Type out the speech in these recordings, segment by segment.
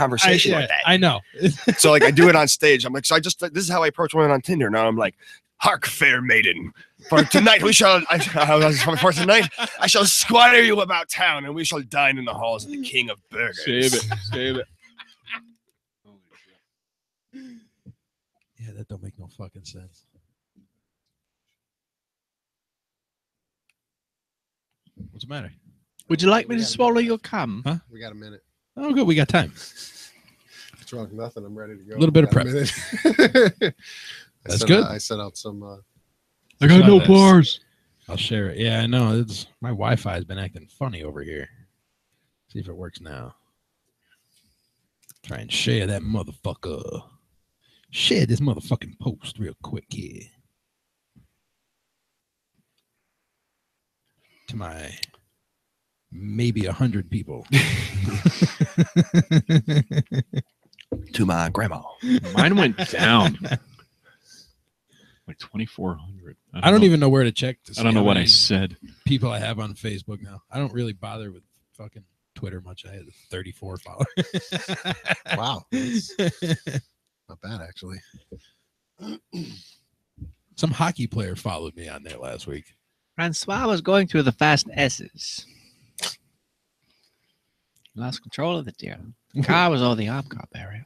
conversation with that. I know. So like I do it on stage. I'm like, so this is how I approach women on Tinder. Now I'm like, hark, fair maiden. For tonight we shall for tonight I shall squire you about town, and we shall dine in the halls of the king of burgers. Save it. Yeah, that don't make no fucking sense. What's the matter? Would you like me to swallow your cum? Huh? We got a minute. Oh, good. We got time. What's wrong? Nothing. I'm ready to go. A little bit of prep. That's good. I set out some. I got no bars. I'll share it. Yeah, I know. My Wi-Fi has been acting funny over here. See if it works now. Try and share that motherfucker. Share this motherfucking post real quick here. To my maybe 100 people. To my grandma. Mine went down. Like 2,400. I don't even know where to check to see. I don't know how what I many said. people I have on Facebook now. I don't really bother with fucking Twitter much. I had 34 followers. Wow. That's not bad, actually. Some hockey player followed me on there last week. Francois was going through the fast S's. Lost control of the deer. The car was over the arm cop area.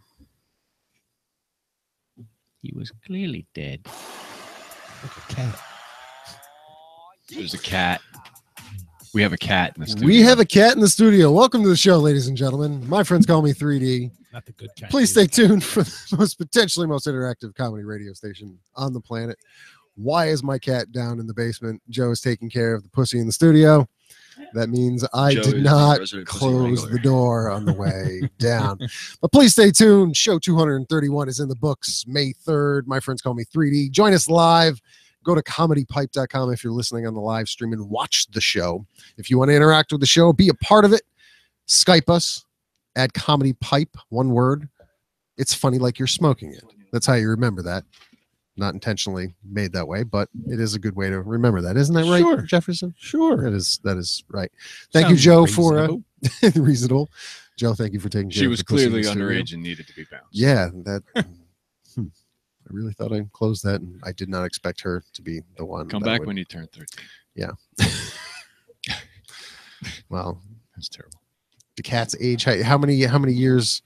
He was clearly dead. Like a cat. There's a cat. We have a cat in the studio. We have a cat in the studio. Welcome to the show, ladies and gentlemen. My friends call me 3D. Not the good cat. Please stay tuned for the potentially most interactive comedy radio station on the planet. Why is my cat down in the basement? Joe is taking care of the pussy in the studio. That means I did not close the door on the way down. But please stay tuned. Show 231 is in the books May 3rd. My friends call me 3D. Join us live. Go to comedypipe.com if you're listening on the live stream and watch the show. If you want to interact with the show, be a part of it. Skype us at comedypipe, one word. It's funny like you're smoking it. That's how you remember that. Not intentionally made that way, but it is a good way to remember that. Isn't that right, Sure. Jefferson? Sure. That is right. Thank you, Joe, for reasonable. Joe, thank you for taking care She of was the pussy in clearly the studio. underage and needed to be bounced. Yeah, that. I really thought I closed that, and I did not expect her to be the one. Come back when you turn 13. Yeah. Well, That's terrible. the cat's age. How many years?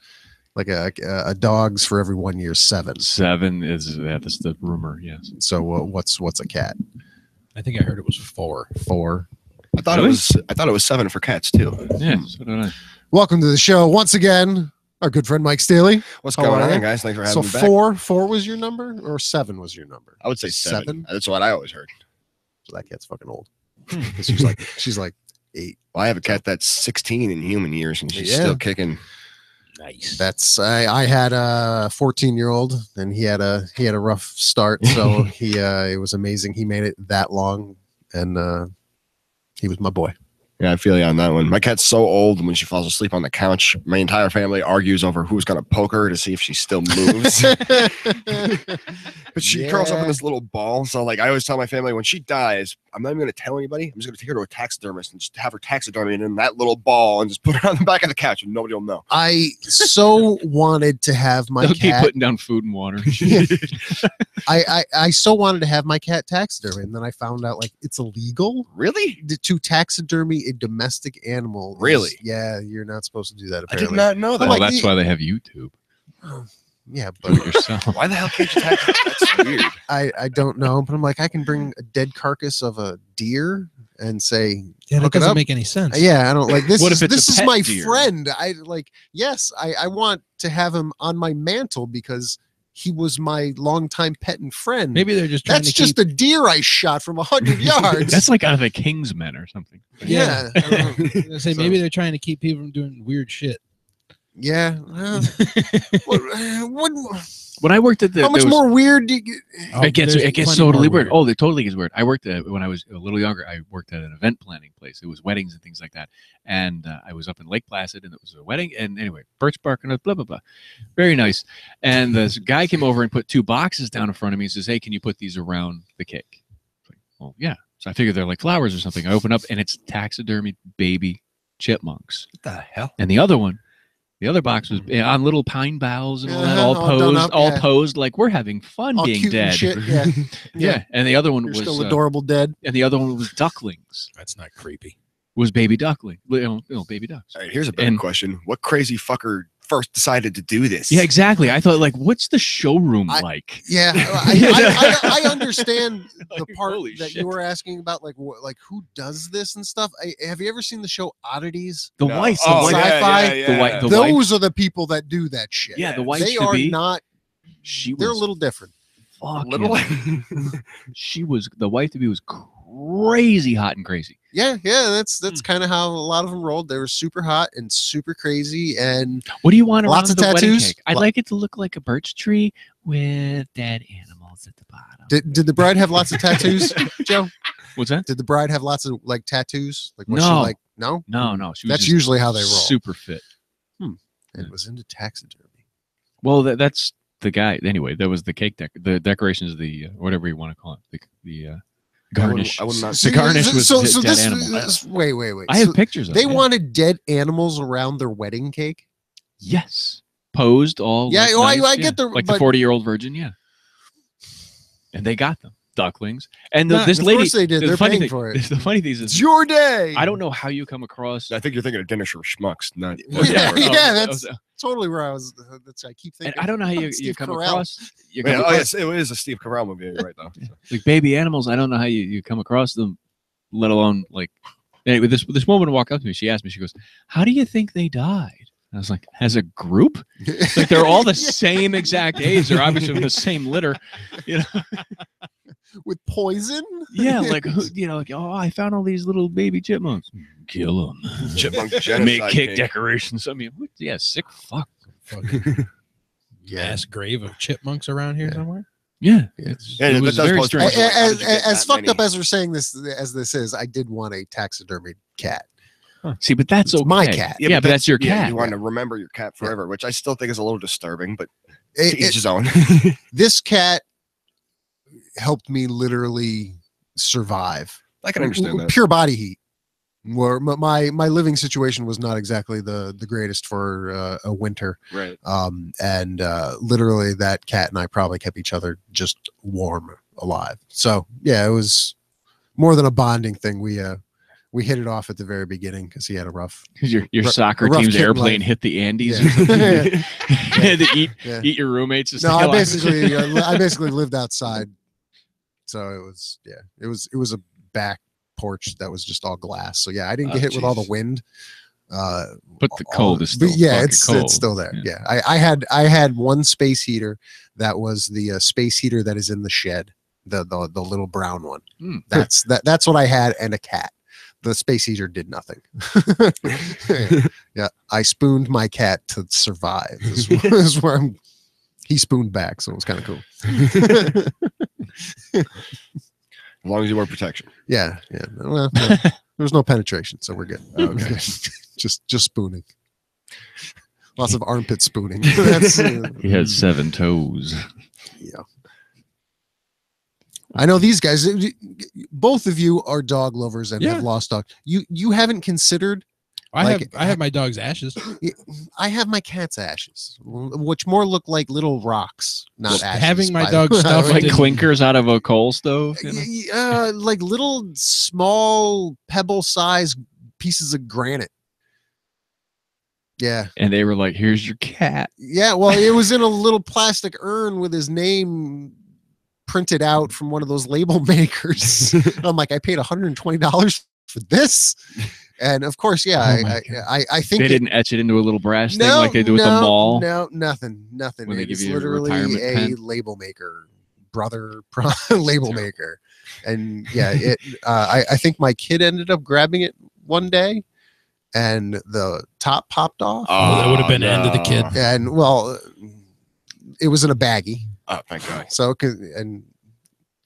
Like a dog's for every 1 year, 7. 7 is that's the rumor. Yes. So what's a cat? I think I heard it was 4. 4. I thought it was 7 for cats too. Yeah. So did I. Welcome to the show once again. Our good friend Mike Steeley. What's How going are on, you? guys? Thanks for having So me back. 4 was your number, or 7 was your number? I would say 7. That's what I always heard. So that cat's fucking old. she's like 8. Well, I have a cat that's 16 in human years, and she's Yeah. still kicking. Nice. That's I had a 14-year-old, and he had a rough start, so it was amazing. He made it that long, and he was my boy. Yeah, I feel you on that one. My cat's so old, and when she falls asleep on the couch, my entire family argues over who's going to poke her to see if she still moves. But she curls up in this little ball. So, like, I always tell my family, when she dies, I'm not even going to tell anybody. I'm just going to take her to a taxidermist and just have her taxidermied in that little ball and just put her on the back of the couch, and nobody will know. I so wanted to have my They'll keep cat. putting down food and water. I so wanted to have my cat taxidermy, and then I found out like it's illegal. Really? To taxidermy a domestic animal. Really? Yeah, you're not supposed to do that. I Apparently. did not know that. Well, like, that's why they have YouTube. Yeah, Do it but yourself. Why the hell can't you tax? That's weird. I don't know. But I'm like, I can bring a dead carcass of a deer and say, Yeah, that hook it doesn't up. make any sense. Yeah, I don't like this. What if it's This a is pet my deer? friend. I like. Yes, I want to have him on my mantle because he was my longtime pet and friend. Maybe they're just trying That's to just keep... a deer I shot from 100 yards. That's like out of the Kingsmen or something. yeah. I was gonna say, So- maybe they're trying to keep people from doing weird shit. Yeah. Well, what, When I worked at the, how much there was- more weird do you get? Oh, it gets there's plenty totally more weird. Oh, it totally gets weird. I worked at when I was a little younger. I worked at an event planning place. It was weddings and things like that. And I was up in Lake Placid, and it was a wedding. And anyway, birch bark and blah blah blah, very nice. And this guy came over and put 2 boxes down in front of me and says, "Hey, can you put these around the cake?" Like, well, yeah. So I figured they're like flowers or something. I open up and it's taxidermy baby chipmunks. What the hell? And the other one The other box was on little pine boughs and all that, all done up, all yeah. posed like we're having fun All being cute and dead. shit, yeah. Yeah, and the other one You're was still adorable dead. and the other one was ducklings. That's not creepy. Was baby duckling, baby ducks. All right, here's a better question. What crazy fucker first decided to do this? Yeah, exactly. I thought, like, what's the showroom like? Yeah, I understand the Like, part holy that shit. you were asking about, like who does this and stuff. Have you ever seen the show Oddities? The No. wife, Oh, the wife, yeah, sci-fi? yeah, yeah. the wife, the Those wife. are the people that do that shit. Yeah, the wife They to are be. not. She They're a was little different. fucking. Little. She was the wife to be was crazy hot and crazy. Yeah, that's kind of how a lot of them rolled. They were super hot and super crazy, and What do you want Lots around of the wedding tattoos? cake? I'd like it to look like a birch tree with dead animals at the bottom. did the bride have lots of tattoos, Joe? What's that? Did the bride have lots of like tattoos? Like was she No. like no? No. She was That's just usually how they roll. super fit. And was into taxidermy. Well, that's the guy. Anyway, that was the cake the decorations, the whatever you want to call it, the garnish. I would not. The garnish was so dead this, animal. wait. I have So pictures of they it. yeah. wanted dead animals around their wedding cake. Yes, posed all. Yeah, like, oh, I nice, get the- like the but- 40-year-old virgin. Yeah, and they got them ducklings. And Nah, this of lady, course they did. the They're funny paying thing, for it. The funny thing is, It's your day. I don't know how you come across. I think you're thinking of dinner for schmucks, not. Yeah, Oh, that's totally where I was. That's I keep and thinking. I don't know how you Steve come Carell. across. You Yeah, come oh, across yes, it is a Steve Carell movie. You're right, though. So. like baby animals. I don't know how you come across them, let alone like. Anyway, this woman walked up to me. She asked me. She goes, "How do you think they died?" I was like, "As a group, like they're all the same exact age. They're obviously from the same litter, you know." With poison. Yeah, like who, like I found all these little baby chipmunks. Kill them. Chipmunk Make genocide cake cake. decorations. I mean, yeah, sick fuck. Fucking mass grave of chipmunks around here somewhere. Yeah, Yeah, it that was does very pose strange. questions. How did you get As that fucked many? up as we're saying this as this is, I did want a taxidermied cat. See, but that's It's okay. my cat. Yeah, but that's your Yeah, cat. you want to remember your cat forever, which I still think is a little disturbing, but It- to each it- his own. this cat helped me literally survive. I can understand that. Pure body heat. Where my living situation was not exactly the greatest for a winter. Right. And literally that cat and I probably kept each other just warm alive. So yeah, it was more than a bonding thing. We hit it off at the very beginning because he had a rough. Your R- soccer rough team's kid airplane life. hit the Andes. Yeah. You had to eat Yeah. your roommates. To No, stay I alive. basically lived outside. So it was a back porch that was just all glass. So yeah, I didn't Oh, get hit with all the jeez. wind. But the cold is but still yeah, fucking it's cold. still there. Yeah. Yeah, I had one space heater that was the space heater that is in the shed, the little brown one. Mm. That's what I had, and a cat. The space heater did nothing. Yeah, I spooned my cat to survive. Is where he spooned back, so it was kind of cool. As long as you wear protection. Yeah. Well, no, there was no penetration, so we're good. Okay. just spooning. Lots of armpit spooning. That's, He had 7 toes. yeah. I know these guys. Both of you are dog lovers and Yeah. have lost dog. You haven't considered. I Like- have my dog's ashes. I have my cat's ashes, which more look like little rocks, not Well, ashes. having my by dog the way. stuffed Like in- clinkers out of a coal stove. You know? Like little small pebble-sized pieces of granite. Yeah. And they were like, "Here's your cat." Yeah, well, it was in a little plastic urn with his name printed out from one of those label makers. I'm like, I paid $120 for this, and of course, yeah, Oh my I think They didn't etch it into a little brass thing like they do with the mall. No, nothing. When they give It's you a literally retirement a pen. label maker, label maker, and yeah, I think my kid ended up grabbing it one day, and the top popped off. Oh, that would have been the end of the kid. And well, it was in a baggie, Oh, thank God. so and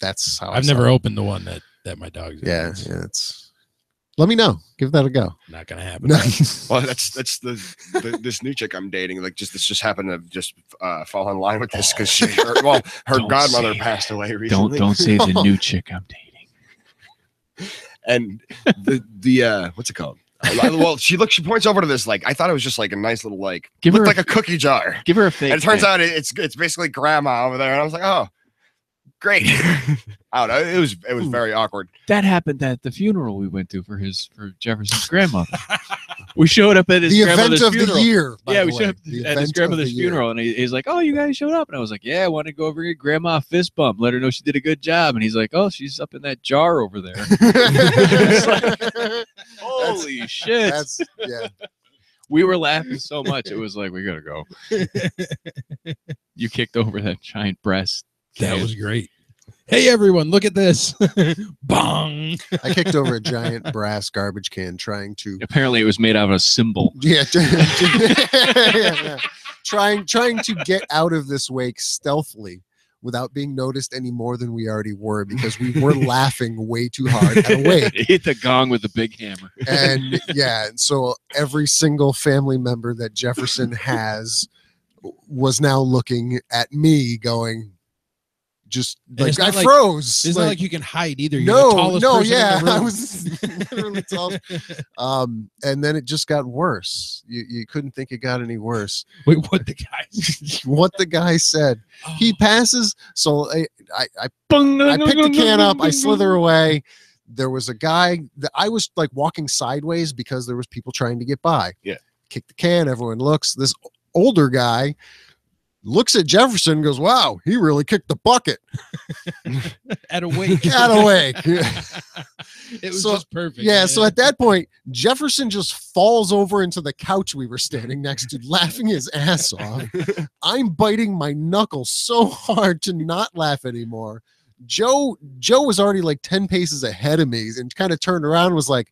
that's how I've never opened the one that my dog's in. Yeah, It's it's. Let me know. Give that a go. not gonna happen. No. Well, that's this new chick I'm dating. Like, this just happened to just fall in line with this because her Don't godmother say passed away recently. Don't say the new chick I'm dating. And the what's it called? Well, she points over to this, like, I thought it was just like a nice little, like, Give looked her like a cookie jar. Give her a fake. And it turns thing. out it's basically grandma over there. And I was like, oh, great. I don't know. It was very awkward. That happened at the funeral we went to for Jefferson's grandmother. We showed up at his The event grandmother's of funeral. the year. by Yeah, the we way. showed up The at his event of grandmother's the year. funeral, and he's like, "Oh, you guys showed up," and I was like, "Yeah, I want to go over and get Grandma a fist bump, let her know she did a good job." And he's like, "Oh, she's up in that jar over there." Holy shit! That's yeah. We were laughing so much, it was like, we gotta go. You kicked over that giant breast. That was great. Hey everyone, look at this. Bong. I kicked over a giant brass garbage can trying to Apparently, it was made out of a symbol. yeah, trying to get out of this wake stealthily without being noticed any more than we already were because we were laughing way too hard at a wake. Hit the gong with the big hammer. And yeah, so every single family member that Jefferson has was now looking at me going, just like it's I not like- froze. It's not like you can hide either. You're no, the tallest no, person yeah, in the I room. was literally tall. And then it just got worse. You couldn't think it got any worse. Wait, what the guy? What the guy said. He Oh. passes. So I pick the can up. I slither away. There was a guy that I was like walking sideways because there was people trying to get by. Yeah. Kick the can. Everyone looks. This older guy looks at Jefferson and goes, wow, he really kicked the bucket. At a wake. At a wake. It was So, just perfect. Yeah, man. so at that point, Jefferson just falls over into the couch we were standing next to, laughing his ass off. I'm biting my knuckles so hard to not laugh anymore. Joe was already like 10 paces ahead of me and kind of turned around and was like,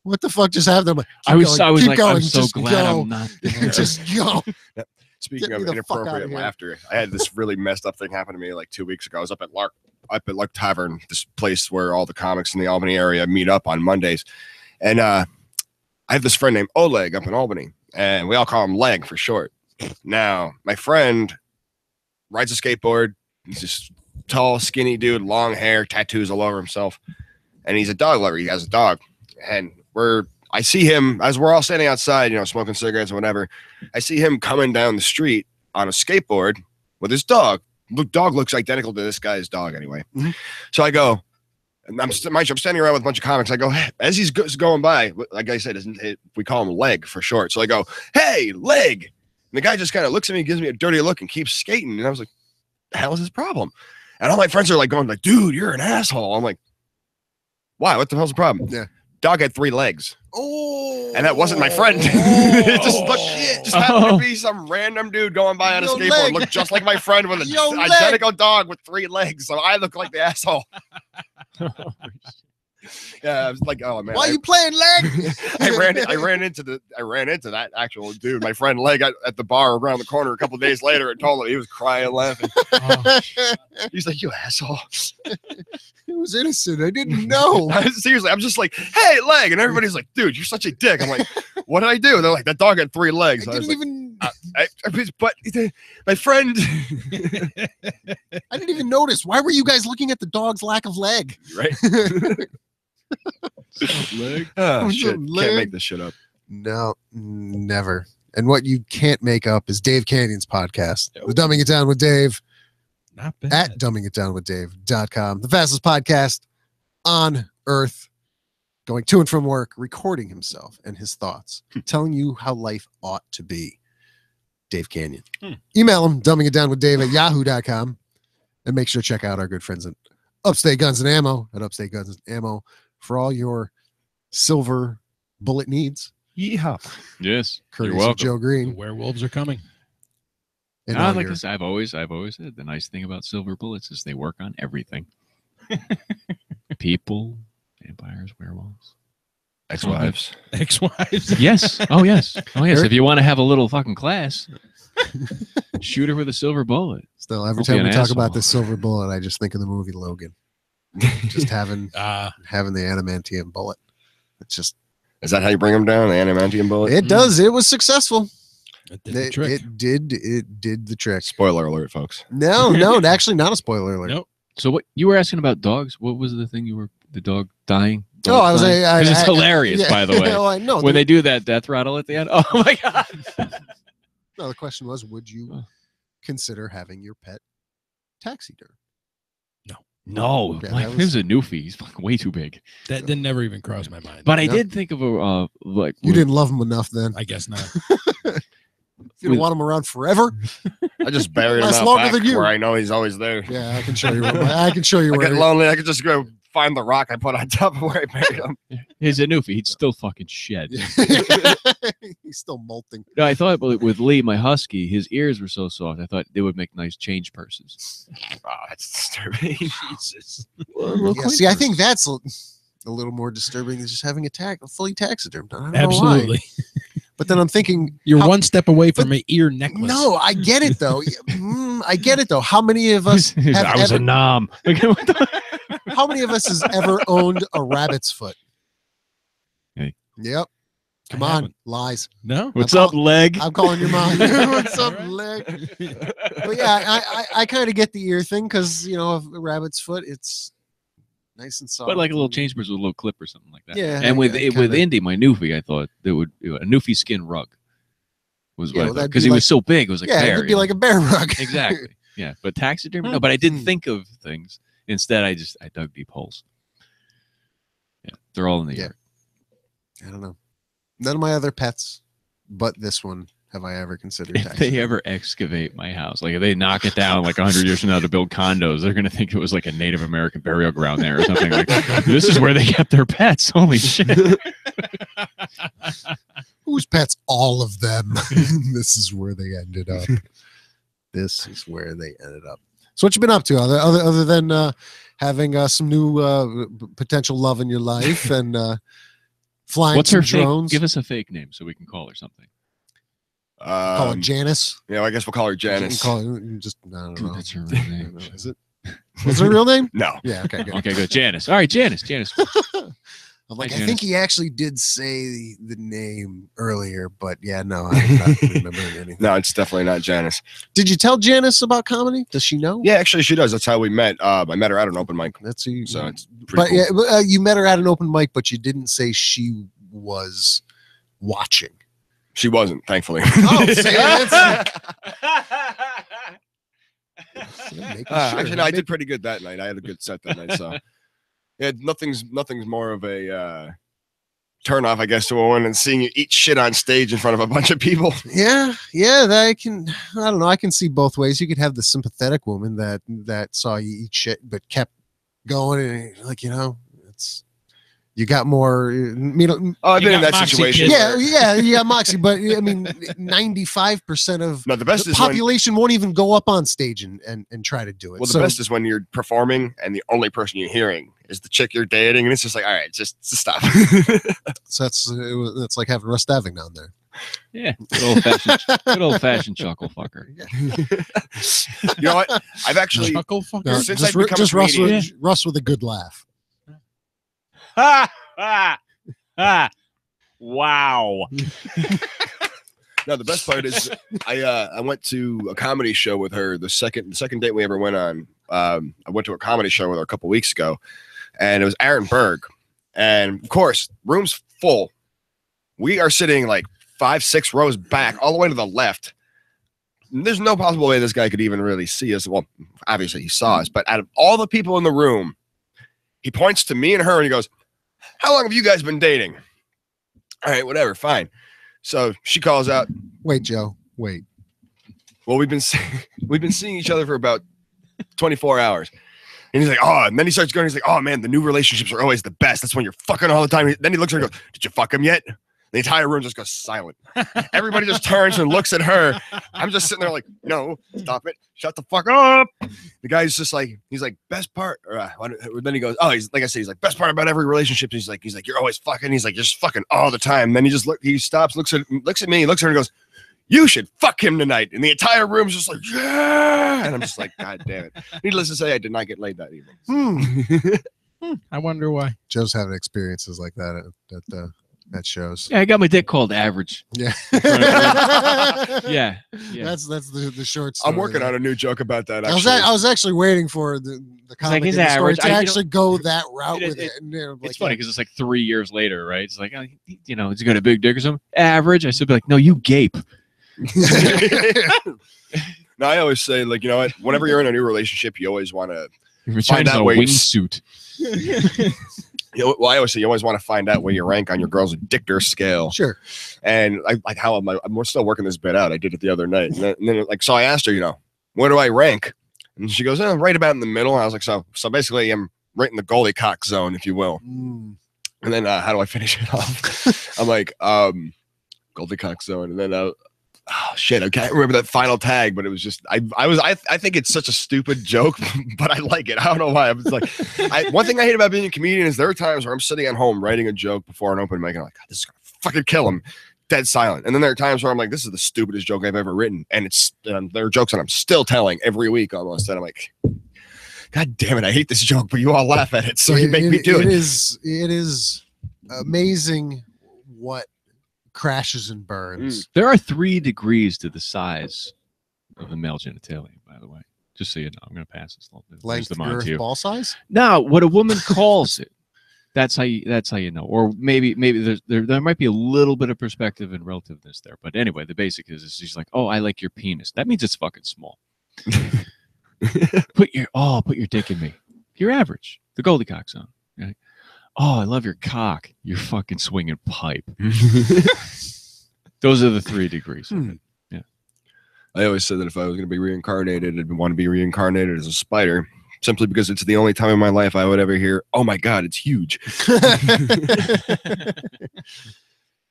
what the fuck just happened? I'm like, I was keep like, going, I'm so just glad go. I'm not there. Just go. Speaking Get of me the fuck outta inappropriate here. laughter, I had this really messed up thing happen to me like 2 weeks ago. I was up at Lark Tavern, this place where all the comics in the Albany area meet up on Mondays. And I have this friend named Oleg up in Albany, and we all call him Leg for short. Now, my friend rides a skateboard. He's this tall, skinny dude, long hair, tattoos all over himself. And he's a dog lover. He has a dog. And I see him as we're all standing outside, smoking cigarettes or whatever. I see him coming down the street on a skateboard with his dog. The dog looks identical to this guy's dog anyway. Mm-hmm. So I go, and I'm standing around with a bunch of comics. I go, hey, as he's going by, like I said, we call him Leg for short. So I go, hey, Leg. And the guy just kind of looks at me, gives me a dirty look, and keeps skating. And I was like, the hell is his problem? And all my friends are like going like, dude, you're an asshole. I'm like, why? What the hell's the problem? Yeah. Dog had 3 legs. Oh, And that wasn't my friend. It just happened to be some random dude going by on a Yo, skateboard, Leg. looked just like my friend with an Yo, Leg. identical dog with 3 legs. So I look like the asshole. Yeah, I was like, oh man. Why are you playing Leg? I ran into that actual dude, my friend Leg, at the bar around the corner a couple of days later, and told him he was crying, laughing. Oh, He's like, you asshole. It was innocent. I didn't know. Seriously, I'm just like, hey, Leg, and everybody's like, dude, you're such a dick. I'm like, what did I do? And they're like, that dog had 3 legs. I I was didn't like, even. but my friend, I didn't even notice. Why were you guys looking at the dog's lack of leg? right? Leg. Oh, Oh, shit. Leg. Can't make this shit up. No, never. And what you can't make up is Dave Canyon's podcast, The Dumbing It Down with Dave, not bad. at dumbingitdownwithdave.com. The fastest podcast on earth, going to and from work, recording himself and his thoughts, telling you how life ought to be. Dave Canyon. Email him, dumbingitdownwithdave at yahoo.com. And make sure to check out our good friends at Upstate Guns and Ammo at Upstate Guns and Ammo for all your silver bullet needs. Yeehaw. Yes, Courtesy you're of welcome. Joe The Green. werewolves are coming. And I all like your- this. I've always said the nice thing about silver bullets is they work on everything. People, vampires, werewolves. Ex-wives. Ex-wives. Yes. Oh yes. Oh yes. Eric? If you want to have a little fucking class, shoot her with a silver bullet. Still, every Don't be time we an talk asshole. about this silver bullet, I just think of the movie Logan. Just having the adamantium bullet. It's just Is that how you bring them down? The adamantium bullet? it does. It was successful. It did the trick. It did the trick. Spoiler alert, folks. No, actually not a spoiler alert. Nope. So what you were asking about dogs? What was the thing you were the dog dying. Oh, I was dying? 'Cause it's I- hilarious, yeah. by the way. Well, I know. When they do that death rattle at the end. Oh my god. No, the question was, would you consider having your pet taxiderm? No, Yeah, like, that it was a Newfie. He's fucking way too big. That didn't never even cross my mind. But I No. did think of a like You didn't love him enough then. I guess not. You don't want him around forever. I just buried him Lasts out longer back than you. where I know he's always there. Yeah, I can show you. I can show you I where. get lonely. I could just go find the rock I put on top of where I buried him. He's a Newfie. He'd still fucking shed. He's still molting. No, I thought with Lee, my husky, his ears were so soft. I thought they would make nice change purses. Oh, that's disturbing. Jesus. Yeah, see, I think that's a little more disturbing than just having a fully taxidermed. I don't know why. Absolutely. But then I'm thinking, You're how- one step away from but- an ear necklace. No, I get it though. I get it though. How many of us have I was ever, a nom. how many of us has ever owned a rabbit's foot? Hey. Yep. Come I on, haven't. lies. No? What's up, leg? I'm calling your mom. What's up, All leg? But yeah, I kind of get the ear thing because a rabbit's foot, it's nice and soft. But like a little change purse with a little clip or something like that. Yeah, And with I with kinda- Indy, my Newfie, I thought there would a Newfie skin rug was Yeah, what I well, thought that'd because be he like- was so big. It was like yeah, a bear. it'd be you like know? a bear rug. Exactly. Yeah, but taxidermy. No, but I didn't think of things. Instead, I dug deep holes. Yeah, they're all in the Yeah. yard. I don't know. None of my other pets, but this one, have I ever considered If taxidermy. they ever excavate my house, like if they knock it down like 100 years from now to build condos, they're gonna think it was like a Native American burial ground there or something. Like this is where they kept their pets. Holy shit! Whose pets? All of them. This is where they ended up. This is where they ended up. So what you been up to other than having some new potential love in your life and flying What's some her fake? drones? Give us a fake name so we can call her something. Call her Janice. Yeah, I guess we'll call her Janice. Call her, just I don't know. That's her real I name. don't know. Is it? What's her real name? No. Yeah. Okay. Good. Okay, good. Janice. All right, Janice. Janice. I'm like, Hi, I Janice. think he actually did say the name earlier, but yeah, no, I'm not remembering anything. No, it's definitely not Janice. Did you tell Janice about comedy? Does she know? Yeah, actually, she does. That's how we met. I met her at an open mic. That's who you. So it's pretty But cool. yeah, you met her at an open mic, but you didn't say she was watching. She wasn't, thankfully. Oh, see, that's- making sure. Actually, no, I did pretty good that night. I had a good set that night. So yeah, nothing's more of a turn off, I guess, to a woman than seeing you eat shit on stage in front of a bunch of people. Yeah, that I don't know. I can see both ways. You could have the sympathetic woman that saw you eat shit but kept going, and like it's. You got more, Oh, I've You been in got that Moxie situation. kids. yeah, you got Moxie, but I mean, 95% of No, the best the is when population won't even go up on stage and try to do it. the best is when you're performing and the only person you're hearing is the chick you're dating, and it's just like, all right, just stop. So it's like having Russ Staving down there. Yeah, good old fashioned chuckle fucker. You know what? I've actually Chuckle fucker. No, Since just I've become a just Russ comedian- Russ with a good laugh. Wow. No, the best part is I went to a comedy show with her the second date we ever went on. I went to a comedy show with her a couple weeks ago, and it was Aaron Berg, and of course, room's full. We are sitting like 5-6 rows back, all the way to the left. There's no possible way this guy could even really see us. Well, obviously he saw us, but out of all the people in the room, he points to me and her and he goes, "How long have you guys been dating?" All right, whatever, fine. So she calls out, Wait, Joe. Wait. "Well, we've been seeing each other for about 24 hours." And he's like, "Oh," and then he starts going, he's like, "Oh man, the new relationships are always the best. That's when you're fucking all the time." Then he looks at her and goes, "Did you fuck him yet?" The entire room just goes silent. Everybody just turns and looks at her. I'm just sitting there like, "No, stop it. Shut the fuck up." The guy's just like, he's like, "Best part," or then he goes, "Oh, he's like I said, he's like, best part about every relationship." He's like, "You're always fucking." He's like, "You're just fucking all the time." And then he stops, looks at me, looks at her and goes, "You should fuck him tonight." And the entire room's just like, "Yeah." And I'm just like, God damn it. Needless to say, I did not get laid that evening. I wonder why. Joe's having experiences like that at That shows. Yeah, I got my dick called average. Yeah. Yeah. That's the short story. I'm working on a new joke about that. I Actually, was actually waiting for the comic he's in the story average. to actually go that route It- with it- it. And they're It's like, funny because it's like 3 years later, right? It's like, you know, he's got a big dick or something. Average. I should be like, no, you gape. no, I always say, like, you know what? Whenever you're in a new relationship, you always want to. Returns out a where you- wingsuit. Well, I always say you always want to find out where you rank on your girl's Dichter scale. Sure. And like how I'm still working this bit out. I did it the other night, and then like so I asked her, you know, where do I rank? And she goes, right about in the middle. And I was like, so basically, I'm right in the Goldilocks zone, if you will. Mm. And then how do I finish it off? I'm like, Goldilocks zone, and then oh shit, I can't remember that final tag, but it was just I think it's such a stupid joke, but I like it. I don't know why. I was like, one thing I hate about being a comedian is there are times where I'm sitting at home writing a joke before an open mic, and I'm like, God, this is gonna fucking kill him. Dead silent. And then there are times where I'm like, this is the stupidest joke I've ever written, and there are jokes that I'm still telling every week almost, and I'm like, God damn it, I hate this joke, but you all laugh at it, so you make me do it. It is amazing what crashes and burns. There are 3 degrees to the size of the male genitalia, by the way. Just so you know, I'm going to pass this. Length, them on girth, to you. ball size. Now, what a woman calls it, that's how you know. Or maybe there might be a little bit of perspective and relativeness there. But anyway, the basic is she's like, oh, I like your penis. That means it's fucking small. Put your dick in me. You're average. The Goldilocks zone. Right? Oh, I love your cock. You're fucking swinging pipe. Those are the 3 degrees. Yeah. I always said that if I was going to be reincarnated, I'd want to be reincarnated as a spider, simply because it's the only time in my life I would ever hear, "Oh my God, it's huge."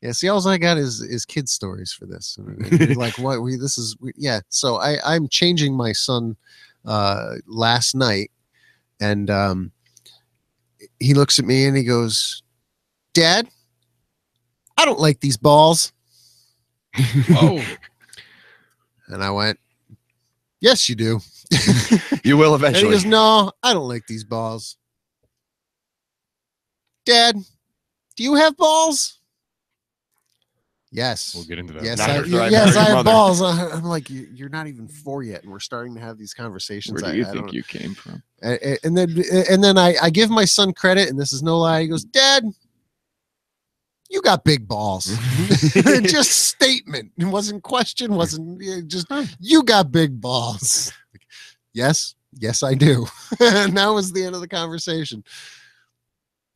Yeah, see, all I got is kid stories for this. Like what yeah. So I'm changing my son last night, and he looks at me and he goes, "Dad, I don't like these balls." Oh. And I went, "Yes, you do." You will And he eventually. goes, "No, I don't like these balls." "Dad, do you have balls?" "Yes." We'll get into that. Yes, Not I, after I yes, married I your have mother. balls. I'm like, you're not even 4 yet, and we're starting to have these conversations. Where do you I think don't- you came from? And then I give my son credit, and this is no lie. He goes, "Dad, you got big balls." Just statement. It wasn't question. Wasn't just you got big balls. Yes, I do. And that was the end of the conversation.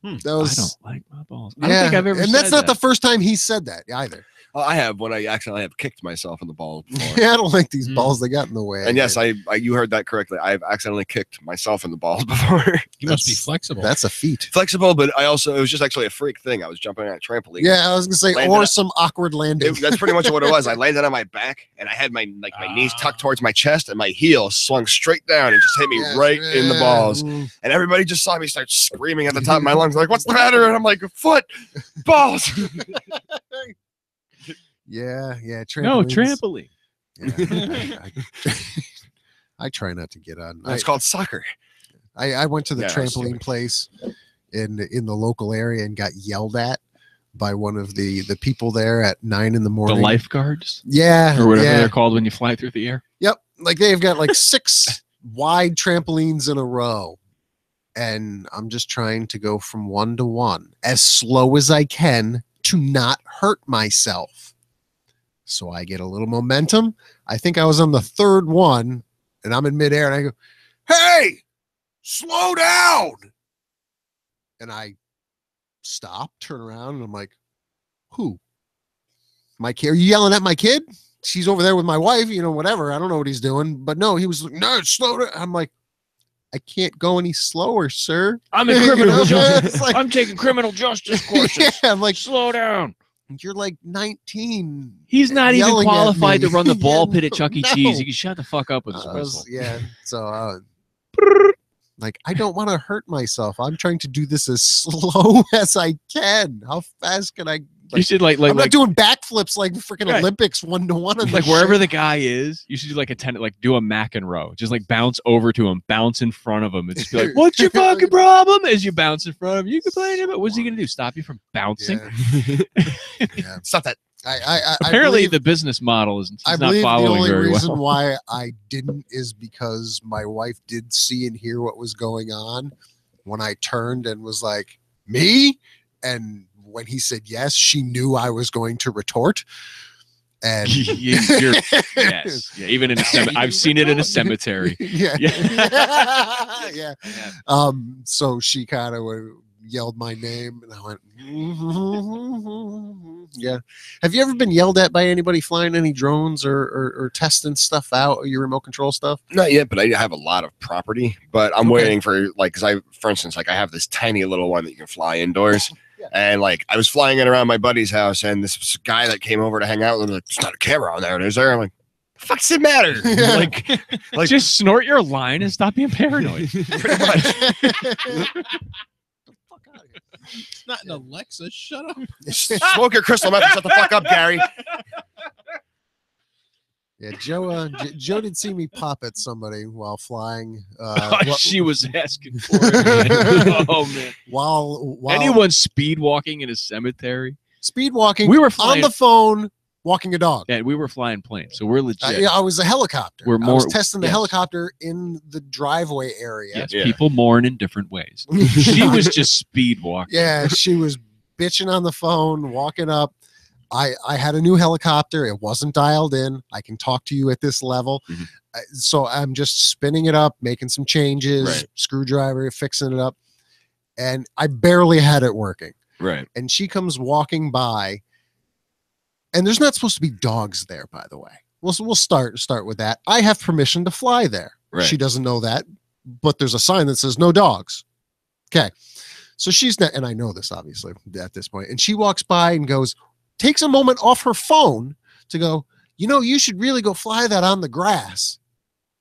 That was. I don't like my balls. Yeah, I don't think I've ever and said that's not that. the first time he said that either. Oh, I have when I accidentally have kicked myself in the balls before. Yeah, I don't like these balls. They got in the way. And yes, I you heard that correctly. I've accidentally kicked myself in the balls before. You must be That's- flexible. That's a feat. Flexible, but it was just actually a freak thing. I was jumping on a trampoline. Yeah, I was gonna say, Landed or up- some awkward landing. That's pretty much what it was. I landed on my back, and I had my knees tucked towards my chest, and my heel swung straight down and just hit me Yes, right in the balls. mm. And everybody just saw me start screaming at the top of my lungs, like, "What's the matter?" And I'm like, "Foot, balls." Yeah. No, trampolines. trampoline. Yeah, I try not to get on. It's called soccer. I went to the Yeah, that's trampoline stupid. place in the local area and got yelled at by one of the people there at 9 The a.m. lifeguards, Yeah. or whatever yeah. they're called when you fly through the air. Yep. Like they've got like 6 wide trampolines in a row. And I'm just trying to go from 1 to 1 as slow as I can to not hurt myself. So I get a little momentum. I think I was on the 3rd one and I'm in midair and I go, "Hey, slow down." And I stop, turn around, and I'm like, "Who? My kid? Are you yelling at my kid? She's over there with my wife, whatever. I don't know what he's doing." But no, he was like, "No, slow down." I'm like, "I can't go any slower, sir." I'm in criminal justice. justice. I'm taking criminal justice courses. Yeah, I'm like, Slow down. "You're like 19. He's not even yelling at qualified me." to run the ball Yeah, pit at Chuck E. no. Cheese. He can shut the fuck up with his whistle. Yeah. So, like, I don't want to hurt myself. I'm trying to do this as slow as I can. How fast can I You should like I'm not doing backflips like freaking Right. Olympics 1-to-1. like wherever the guy is, you should do like do a McEnroe. Just like bounce over to him, bounce in front of him, and just be like, "What's your fucking problem?" As you bounce in front of him, you complain about what's he gonna do? Stop you from bouncing? Yeah. Stop that. Apparently, believe, the business model is I not believe the following only very reason well. why I didn't is because my wife did see and hear what was going on when I turned and was like, "Me?" And when he said yes, she knew I was going to retort. And Yes, yeah, even in a cemetery, I've seen it in a cemetery. yeah. Yeah. So she kind of yelled my name, and I went, yeah. Have you ever been yelled at by anybody flying any drones or testing stuff out, or your remote control stuff? Not yet, but I have a lot of property. But I'm waiting for like, because for instance, like I have this tiny little one that you can fly indoors. Yeah. And like I was flying it around my buddy's house, and this guy that came over to hang out with him, like, there's not a camera on there, is there? I'm like, the fuck does it matter? Yeah. like Just snort your line and stop being paranoid. pretty much. It's not an Alexa. Shut up. Smoke your crystal meth and shut the fuck up, Gary. Yeah, Joe did see me pop at somebody while flying. She was asking for it. Oh man! While Anyone speed walking in a cemetery? speed walking, We were on flying. the phone walking a dog. Yeah, we were flying planes, so we're legit. Yeah, I was a helicopter. We're I was more- testing the yes. helicopter in the driveway area. Yes, Yeah. people mourn in different ways. She was just speed walking. Yeah, she was bitching on the phone, walking up. I had a new helicopter. It wasn't dialed in. I can talk to you at this level. Mhm. So I'm just spinning it up, making some changes, Right. screwdriver, fixing it up. And I barely had it working. Right. And she comes walking by. And there's not supposed to be dogs there, by the way. We'll start with that. I have permission to fly there. Right. She doesn't know that, but there's a sign that says no dogs. Okay. So she's not, and I know this obviously at this point, and she walks by and takes a moment off her phone to go, you should really go fly that on the grass.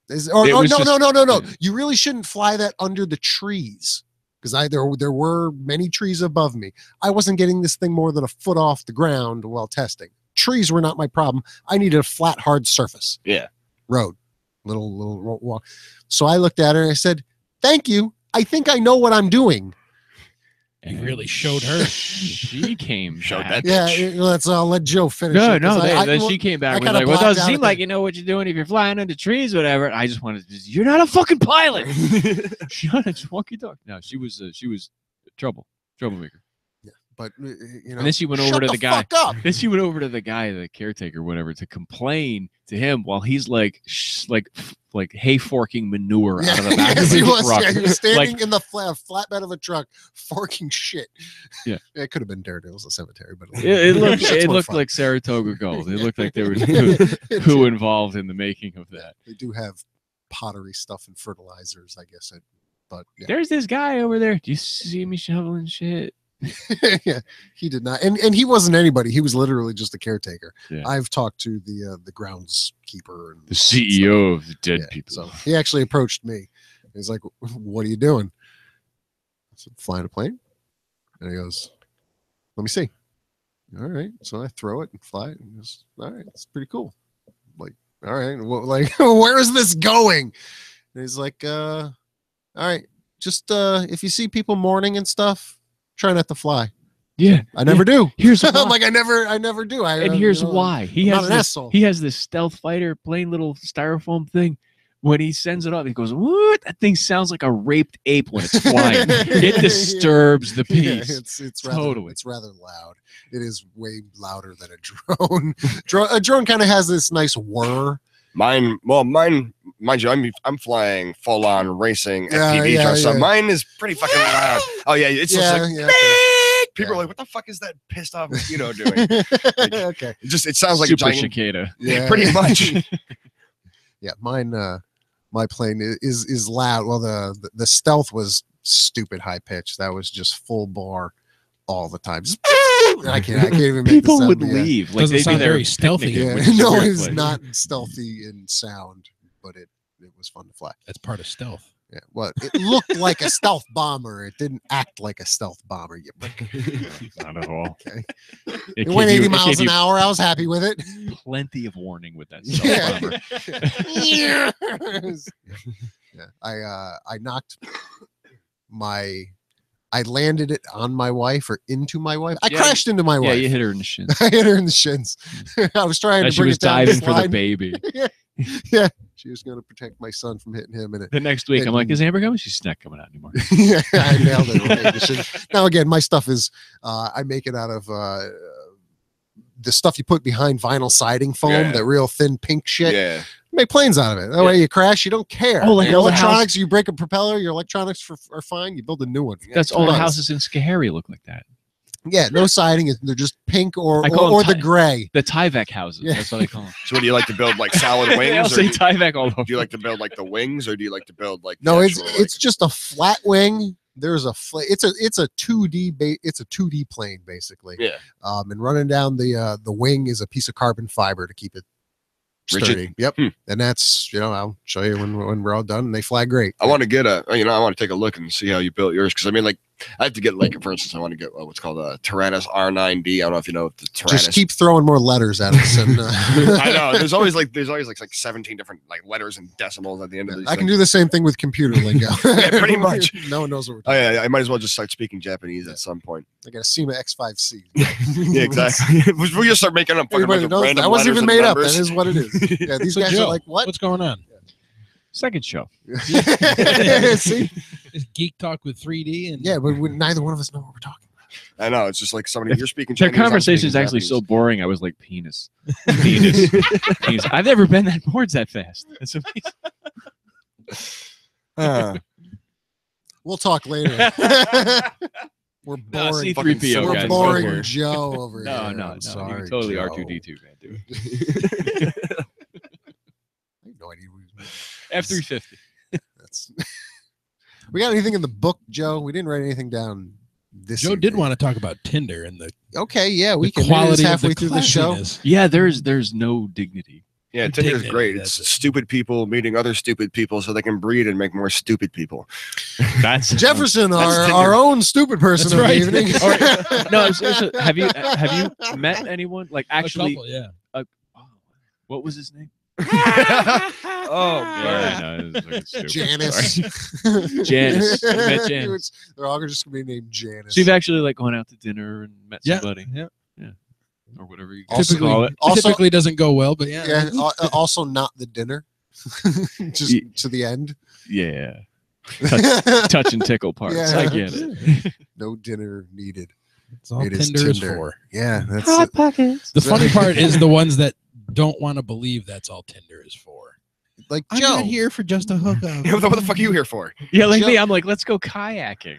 No. You really shouldn't fly that under the trees. Because there were many trees above me. I wasn't getting this thing more than a foot off the ground while testing. Trees were not my problem. I needed a flat, hard surface. Yeah. Road. Little walk. So I looked at her and I said, "Thank you. I think I know what I'm doing." You really showed her. She came. Showed back. that. Yeah, I'll let Joe finish. No, it, 'cause no. I- Then well, she came back I and was kinda like, "Well, it blacked doesn't out seem at like the- you know what you're doing if you're flying under trees, or whatever." I just wanted to. You're not a fucking pilot. Shut up, just walk your dog. No, she was troublemaker. But And then she went shut over to the the guy. fuck up. Then she went over to the guy, the caretaker, whatever, to complain to him while he's like hay forking manure out of the back of Yes, he his was. truck. Yeah, he was standing Like- in the flatbed of a truck, forking shit. Yeah. It could have been dirt. It was a cemetery, but It looked It's more looked fun. like Saratoga Gold. It looked like there was It who did. involved in the making of that. They do have pottery stuff and fertilizers, I guess. But yeah. There's this guy over there. Do you see me shoveling shit? Yeah, he did not, and he wasn't anybody. He was literally just a caretaker. Yeah. I've talked to the groundskeeper and The CEO of the dead Yeah, people. so he actually approached me. He's like, "What are you doing?" I said, "Flying a plane." And he goes, "Let me see." All right, so I throw it and fly it, and he goes, "All right, it's pretty cool." I'm like, all right, well, like, where is this going? And he's like, "All right, just if you see people mourning and stuff, try not to fly." Yeah, I never do. Here's why. I'm like, I never do. And here's why. He I'm has not an this, asshole. he has this stealth fighter plain little styrofoam thing. When he sends it up, he goes, "What? That thing sounds like a raped ape when it's flying. It disturbs the Yeah, peace." it's Totally. it's rather loud. It is way louder than a drone. A drone kind of has this nice whir. Mine, mind you, I'm flying full on racing Yeah, FPV yeah, car, so yeah. mine is pretty fucking loud. Oh yeah, it's just like yeah, "Beep." People Yeah. are like, "What the fuck is that pissed off mosquito doing?" okay. It sounds like Super a giant, cicada. Yeah. pretty much. Yeah, mine. My plane is loud. Well, the stealth was stupid high pitch. That was just full bar all the time. Just, I can't even make People the sound. would but yeah. leave. Like Doesn't they'd be sound there very stealthy. picnicking, Yeah, which is a no, weird it's place. not stealthy in sound, but it was fun to fly. That's part of stealth. Yeah, well, it looked like a stealth bomber. It didn't act like a stealth bomber. You prick. Not at all. Okay. It It went gave 80 you- miles gave an you hour. I was happy with it. Plenty of warning with that Yeah. stealth bomber. Yeah. I knocked I landed it on my wife or into my wife. I Yeah, crashed into my Yeah, wife. you hit her in the shins. I hit her in the shins. I was trying As to she bring was it down diving for the slide. baby. Yeah. She was going to protect my son from hitting him. And The next week, I'm like, is Amber coming? She's not coming out anymore. yeah, I nailed it. Right in the shins. Now, again, my stuff is, I make it out of the stuff you put behind vinyl siding foam, Yeah. that real thin pink shit. Yeah. Make planes out of it. That way you crash, you don't care. Oh, like your all the house- electronics, you break a propeller, your electronics are fine. You build a new one. That's all the Nice. houses in Schoharie look like that. Yeah, no siding. They're just pink or I call them the gray. The Tyvek houses. Yeah. That's what I call them. So, what do you like to build like solid They all wings, or say do Tyvek all over. you like to build like the wings, or do you like to build like No, the it's actual, it's just a flat wing. There's a it's a 2D plane basically. Yeah. And running down the wing is a piece of carbon fiber to keep it Rigid? sturdy. Yep. And that's, I'll show you when we're all done, and they fly great. I want to get I want to take a look and see how you built yours, because I mean, like, I have to get, like, for instance, I want to get what's called a Tyrannus R9D. I don't know if you know the Tyrannus. Just keep throwing more letters at us. And, I know there's always like 17 different like letters and decimals at the end of these. I can things. do the same thing with computer lingo. Yeah, pretty much. No one knows what we're Oh talking yeah, I might as well just start speaking Japanese at some point. I got a SEMA X5C. Yeah, exactly. We just start making up fucking Everybody like knows random that wasn't letters even and made up. numbers. That is what it is. Yeah, these So guys Joe, are like, what? What's going on? Second show. See? It's Geek Talk with 3D, and Yeah, but neither one of us know what we're talking about. I know, it's just like somebody you're speaking. Their Chinese, I'm conversation is speaking actually so Japanese. boring. I was like, penis. Penis. Penis. I've never been that bored that fast. That's amazing. We'll talk later. We're No, boring. C3PO, We're guys. boring Go for it. Joe over No, here. no, I'm no. sorry. You totally Joe. R2D2, man. Do it. I have no idea. F350. That's. We got anything in the book, Joe? We didn't write anything down. This Joe did evening. want to talk about Tinder and the Okay, yeah, we the can. It is quality halfway of the through the show. classiness. Yeah, there's no dignity. Yeah, Tinder's Dignity, great. that's It's it. stupid people meeting other stupid people so they can breed and make more stupid people. That's Jefferson, That's our Tinder. own stupid person That's of right. the evening. No, seriously, have you met anyone like actually? a couple, yeah. What was his name? Oh, Yeah, I know. This is fucking stupid. Janice. Sorry. Janice. I met Janice. They're all just gonna be named Janice. So you've actually like gone out to dinner and met Yeah, somebody, yeah. or whatever you Also- call it. Also- Typically doesn't go well, but yeah. Yeah. Also, not the dinner. Just Ye- to the end. Yeah, touch and tickle parts. Yeah. I get it. No dinner needed. It's all It is Tinder is Tinder. for. Yeah, that's it. pockets. The funny part is the ones that don't want to believe that's all Tinder is for. Like I'm Joe. not here for just a hookup. Yeah, what the fuck are you here for? Yeah, like Joe- me, I'm like, let's go kayaking.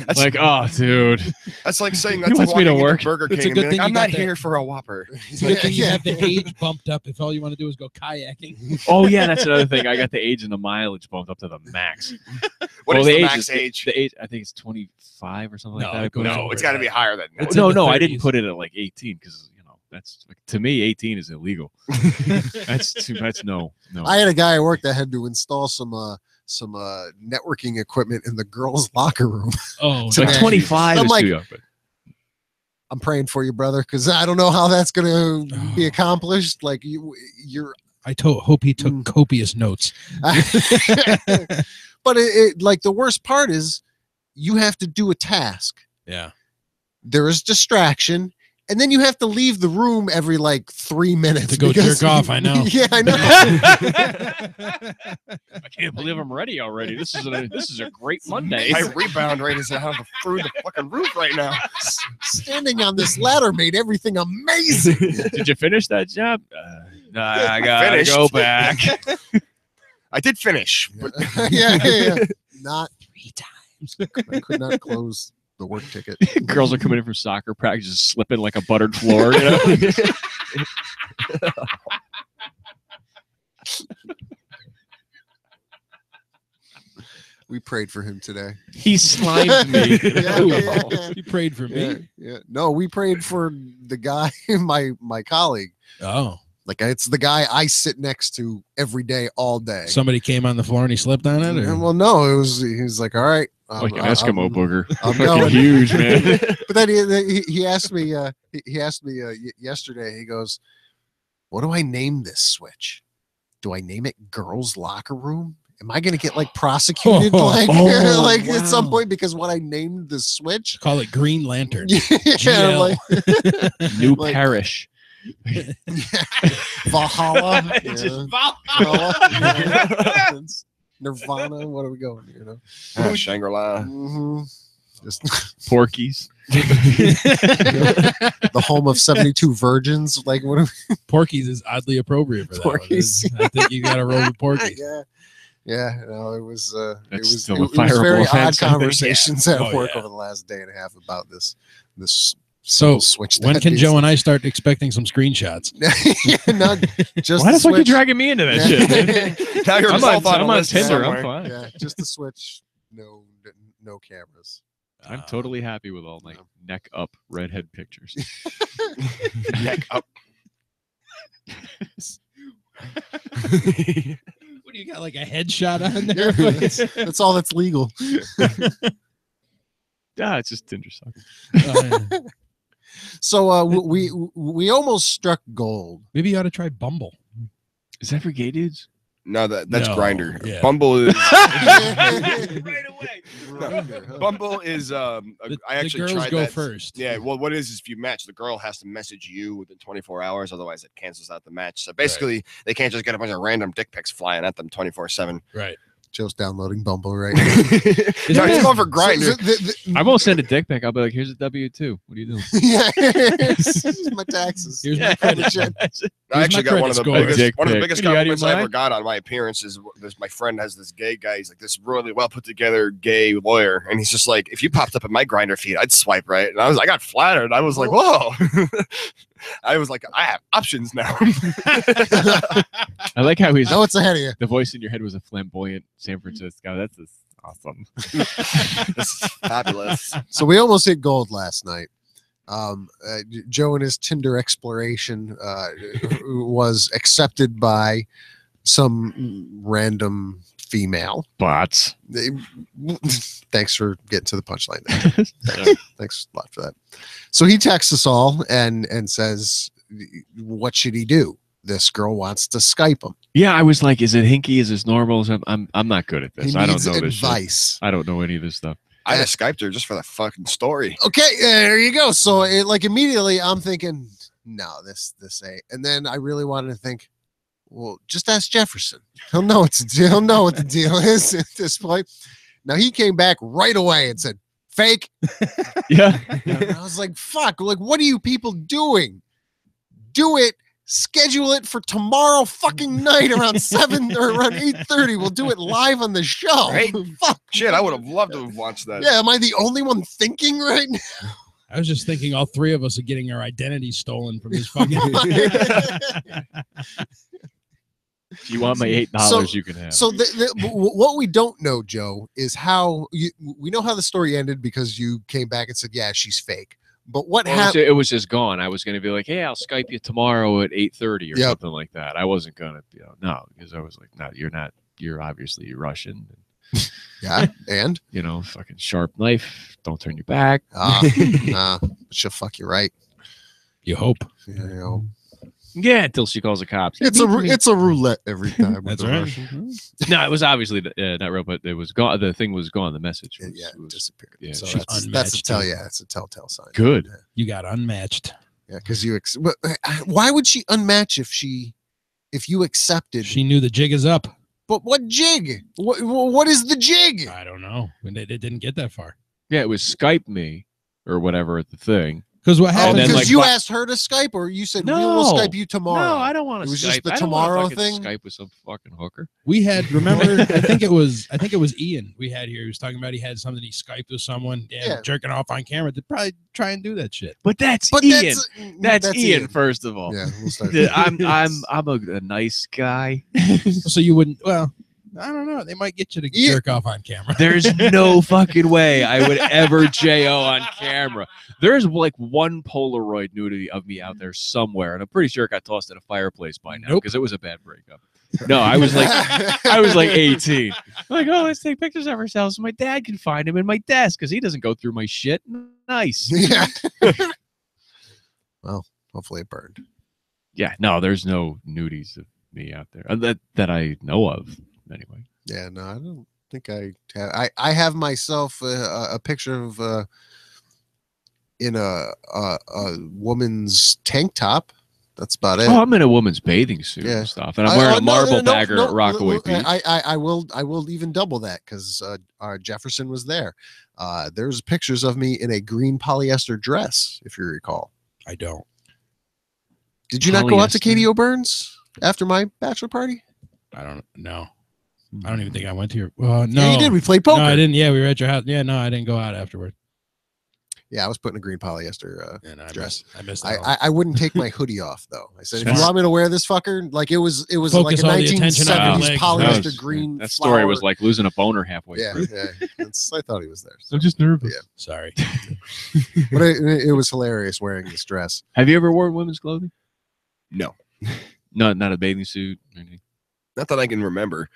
That's Like, oh, dude. that's like saying He that's like wants me to walking into work. Burger It's a King and good being thing like, you I'm got not that. here for a Whopper. It's a good thing you have the age bumped up if all you want to do is go kayaking. Oh yeah, that's another thing. I got the age and the mileage bumped up to the max. What is the the age max is- age? The age, I think it's 25 or something No, like that. it goes No, over it's got to that. be higher than that. It's in No, the no, I didn't 30s. put it at like 18 because that's like, to me 18 is illegal. That's no. I had a guy at work that had to install some networking equipment in the girls' locker room. Oh, It's like man. 25 I'm is like- too young, but I'm praying for you, brother, because I don't know how that's gonna be accomplished. Like you're hope he took copious notes. but it like the worst part is you have to do a task. Yeah. There is distraction, and then you have to leave the room every like 3 minutes To go jerk off, I know. Yeah, I know. I can't believe I'm ready already. This is a great Monday. My rebound rate is out through the fucking roof right now. Standing on this ladder made everything amazing. Did you finish that job? No, I gotta Finished. go back. I did finish, but yeah. Not 3 times. I could not close the work ticket. Girls are coming in from soccer practice, just slipping like a buttered floor. You know? We prayed for him today. He slimed me. Yeah. He prayed for me. Yeah. No, we prayed for the guy, my colleague. Oh. Like it's the guy I sit next to every day, all day. Somebody came on the floor and he slipped on it? Or? Well, no, he was like, all right. Like an Eskimo booger. I'm Fucking going. huge, man. But then he asked me, yesterday, he goes, what do I name this switch? Do I name it girls locker room? Am I going to get like prosecuted at some point because what I named the switch? Call it Green Lantern. Yeah, like, New like, parish. Valhalla. Just Valhalla. Nirvana. What are we going? Shangri-La. Just Porkies. the home of 72 virgins. Like what? Porky's is oddly appropriate for that. Porky's. I think you got to roll with Porky's. Yeah. No, it was. It was fireable very offense, odd I think. conversations at Oh, work yeah. over the last day and a half about this. So switch. when can Joe and I start expecting some screenshots? Not just Why the fuck are you switch. dragging me into that shit, man? Now you're I'm both on a list Tinder. somewhere. I'm fine. Yeah, just the switch. No cameras. I'm totally happy with all my neck up redhead pictures. Neck up. What do you got, like a headshot on there? That's all that's legal. Yeah, it's just Tinder sucking. So we almost struck gold. Maybe you ought to try Bumble. Is that for gay dudes? No, that's No, Grinder. yeah. Bumble is Right away. Bumble is I actually the girls tried go that. first. Yeah, well, what is if you match, the girl has to message you within 24 hours, otherwise it cancels out the match. So basically, they can't just get a bunch of random dick pics flying at them 24/7. Right. Joe's downloading Bumble right now. No, he's going for Grinder. I won't send a dick pic. I'll be like, here's a W-2. What are you doing? Yeah, my taxes. Here's my credit check. I actually got one of the Dick biggest pic. You out of your compliments I ever mind? got on my appearance is my friend has this gay guy. He's like this really well put together gay lawyer, and he's just like, if you popped up in my Grinder feed, I'd swipe right. And I got flattered. I was like, whoa. I was like, I have options now. I like how he's No, it's ahead of you. the voice in your head was a flamboyant San Francisco. That's just awesome. This is fabulous. So we almost hit gold last night. Joe and his Tinder exploration was accepted by some random female. Bots. Thanks for getting to the punchline. Thanks a lot for that. So he texts us all and says, what should he do? This girl wants to Skype him. Yeah, I was like, is it hinky? Is this normal? I'm not good at this. He I don't needs know this shit. advice. I don't know any of this stuff. I just Skyped her just for the fucking story. Okay, there you go. So immediately I'm thinking, no, this ain't. And then I really wanted to think, well, just ask Jefferson. He'll know what the deal is at this point. Now he came back right away and said, fake. Yeah. And I was like, fuck, like, what are you people doing? Do it. Schedule it for tomorrow fucking night around 7 or around 8:30. We'll do it live on the show. Right? Fuck. Shit, I would have loved to have watched that. Yeah, am I the only one thinking right now? I was just thinking all three of us are getting our identity stolen from this fucking. If you want my $8, you can have. So what we don't know, Joe, is how we know how the story ended because you came back and said, yeah, she's fake. But what happened? It was just gone. I was going to be like, hey, I'll Skype you tomorrow at 8:30 or Yep. something like that. I wasn't going to, no, because I was like, no, you're not. You're obviously Russian. Yeah, and Fucking sharp knife. Don't turn your back. she'll fuck you right. You hope. Yeah, until she calls the cops. It's a roulette every time. That's with the right. Russian. No, it was obviously not real, but it was gone. The thing was gone. The message was, Yeah, it disappeared. yeah, So she's that's a unmatched, tell. too. Yeah, it's a telltale sign. good. You got unmatched. Yeah, because why would she unmatch if you accepted? She knew the jig is up. But what jig? What is the jig? I don't know. They didn't get that far. Yeah, it was Skype me or whatever at the thing. Because what Oh, happened? then, because like, you but- asked her to Skype, or you said No. we'll Skype you tomorrow. No, I don't want to. It was Skype. just the I don't wanna tomorrow fucking thing? Skype with some fucking hooker. We had, remember, I think it was Ian we had here. He was talking about he had something he Skyped with someone, Yeah. jerking off on camera. To probably try and do that shit. But that's But Ian. that's Ian, first of all. Yeah, we'll start. I'm a nice guy. So you wouldn't. Well, I don't know. They might get you to Yeah. jerk off on camera. There's no fucking way I would ever JO on camera. There's like one Polaroid nudity of me out there somewhere, and I'm pretty sure it got tossed at a fireplace by now Nope. because it was a bad breakup. No, I was like 18. Like, oh, let's take pictures of ourselves so my dad can find him in my desk because he doesn't go through my shit. Nice. Yeah. Well, hopefully it burned. Yeah, no, there's no nudies of me out there that I know of anyway. Yeah, no, I don't think I have. I have myself a picture of in a woman's tank top. That's about it. Oh, I'm in a woman's bathing suit Yeah. and stuff, and I'm wearing a marble bagger at Rockaway Beach. I will even double that because our Jefferson was there. There's pictures of me in a green polyester dress, if you recall. I don't. Did you not go out to Polyester? Katie O'Byrne's after my bachelor party? I don't know. I don't even think I went to your. No, Yeah, you did. We played poker. No, I didn't. Yeah, we were at your house. Yeah, no, I didn't go out afterward. Yeah, I was putting a green polyester And dress. I missed that. one. I wouldn't take my hoodie off though. I said, if you That's- want me to wear this fucker, like it was Focus like a all the attention on 1970s the legs. polyester green. That story was flower. like losing a boner halfway Yeah, through. yeah. I thought he was there. So. I'm just nervous. Yeah. Sorry. But it was hilarious wearing this dress. Have you ever worn women's clothing? No, No, not a bathing suit or anything. not that I can remember.